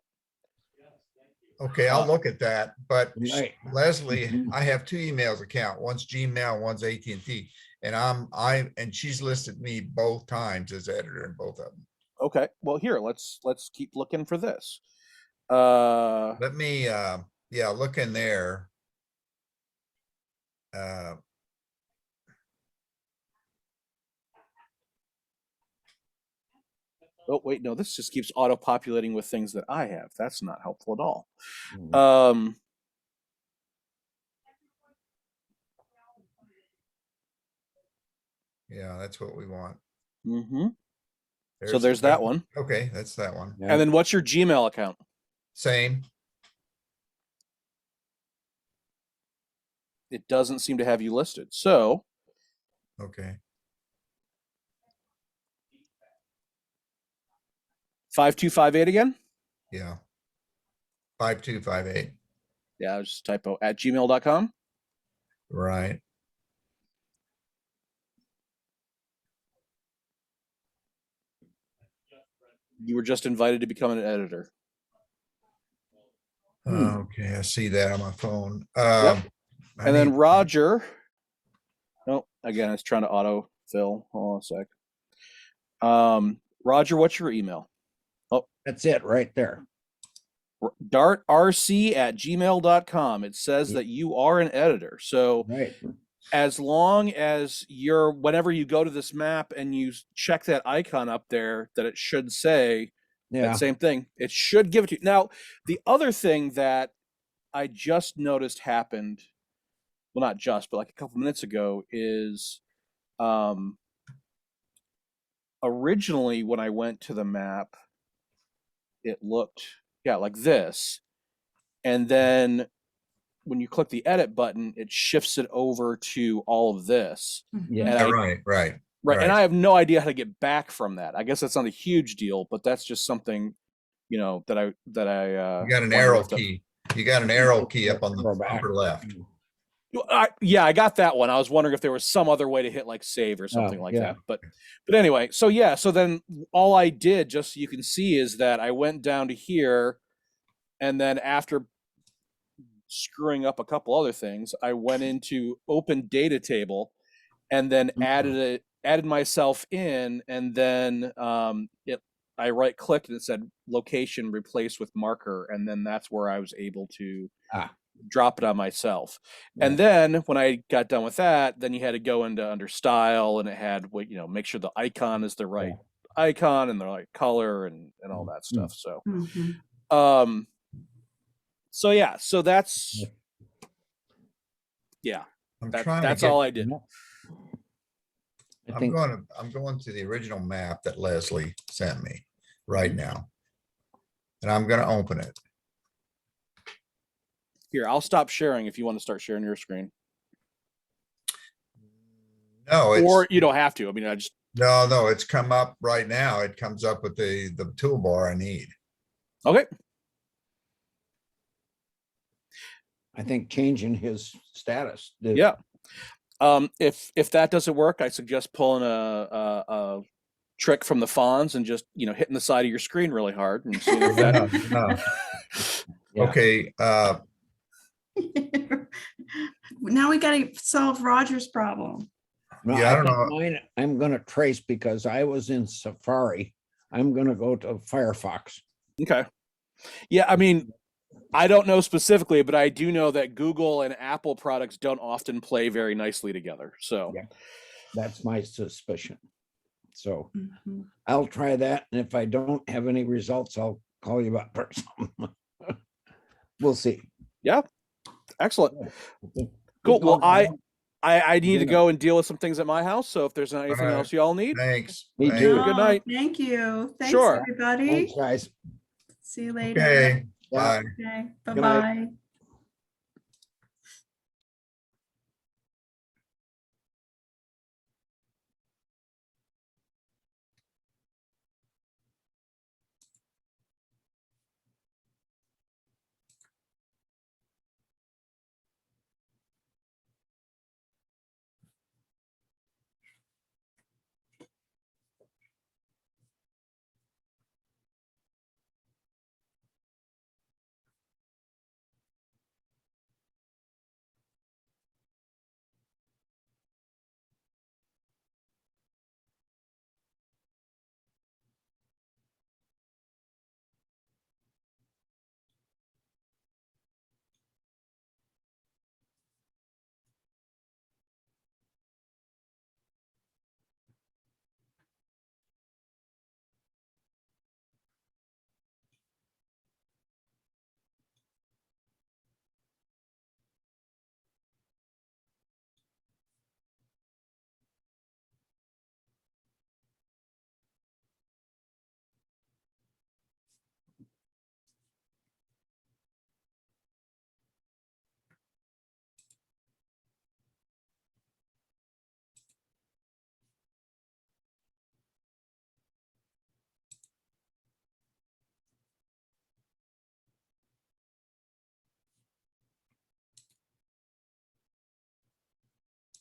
Okay, I'll look at that. But Right. Leslie, I have 2 emails account. One's Gmail, one's AT&T, and and she's listed me both times as editor in both of them. Okay, well here, let's keep looking for this. Let me look in there. Oh wait, no, this just keeps auto-populating with things that I have. That's not helpful at all. Yeah, that's what we want. So there's that one. Okay, that's that one. And then what's your Gmail account? Same. It doesn't seem to have you listed. So okay. 5258 again? Yeah. 5258. Yeah, I was just typo at gmail.com. Right. You were just invited to become an editor. Okay, I see that on my phone. And then Roger. Oh, again, it's trying to auto fill. Hold on a sec. Roger, what's your email? Oh, That's it right there. dartrc@gmail.com. It says that you are an editor. So Right. as long as you're, whenever you go to this map and you check that icon up there, that it should say Yeah. that same thing. It should give it to you. Now, the other thing that I just noticed happened, well, not just, but like a couple minutes ago, is originally when I went to the map, it looked, yeah, like this. And then when you click the edit button, it shifts it over to all of this. Yeah. And Right. And I have no idea how to get back from that. I guess that's not a huge deal, but that's just something, you know, that I You got an wanted arrow to- key. You got an arrow key up on the upper left. Yeah, I got that one. I was wondering if there was some other way to hit like save or something like yeah. that. But anyway, so yeah, so then all I did, just so you can see, is that I went down to here, and then after screwing up a couple other things, I went into open data table and then added myself in, and then I right clicked and it said location replace with marker, and then that's where I was able to drop it on myself. And then when I got done with that, then you had to go into under style, and it had, you know, make sure the icon is the right icon and the right color and all that stuff. So so yeah, so that's that's all I did. I'm going to the original map that Leslie sent me right now. And I'm going to open it. Here, I'll stop sharing if you want to start sharing your screen. No, or you don't have to. I mean, no, it's come up right now. It comes up with the toolbar I need. Okay. I think changing his status. Yeah. If that doesn't work, I suggest pulling a trick from the Fonz and just, you know, hitting the side of your screen really hard and seeing if that. No. Okay. Now we got to solve Roger's problem. No, Yeah, I don't know. Mine, I'm going to trace because I was in Safari. I'm going to go to Firefox. Okay. Yeah, I mean, I don't know specifically, but I do know that Google and Apple products don't often play very nicely together. So that's my suspicion. So I'll try that. And if I don't have any results, I'll call you back for something. We'll see. Yeah. Excellent. Cool. Well, I need to go and deal with some things at my house. So if there's anything else you all need. Thanks. Me too. Good night. Thank you. Thanks, Sure. everybody. Thanks, guys. See you later. Okay. Bye. Okay. Good night. Bye-bye.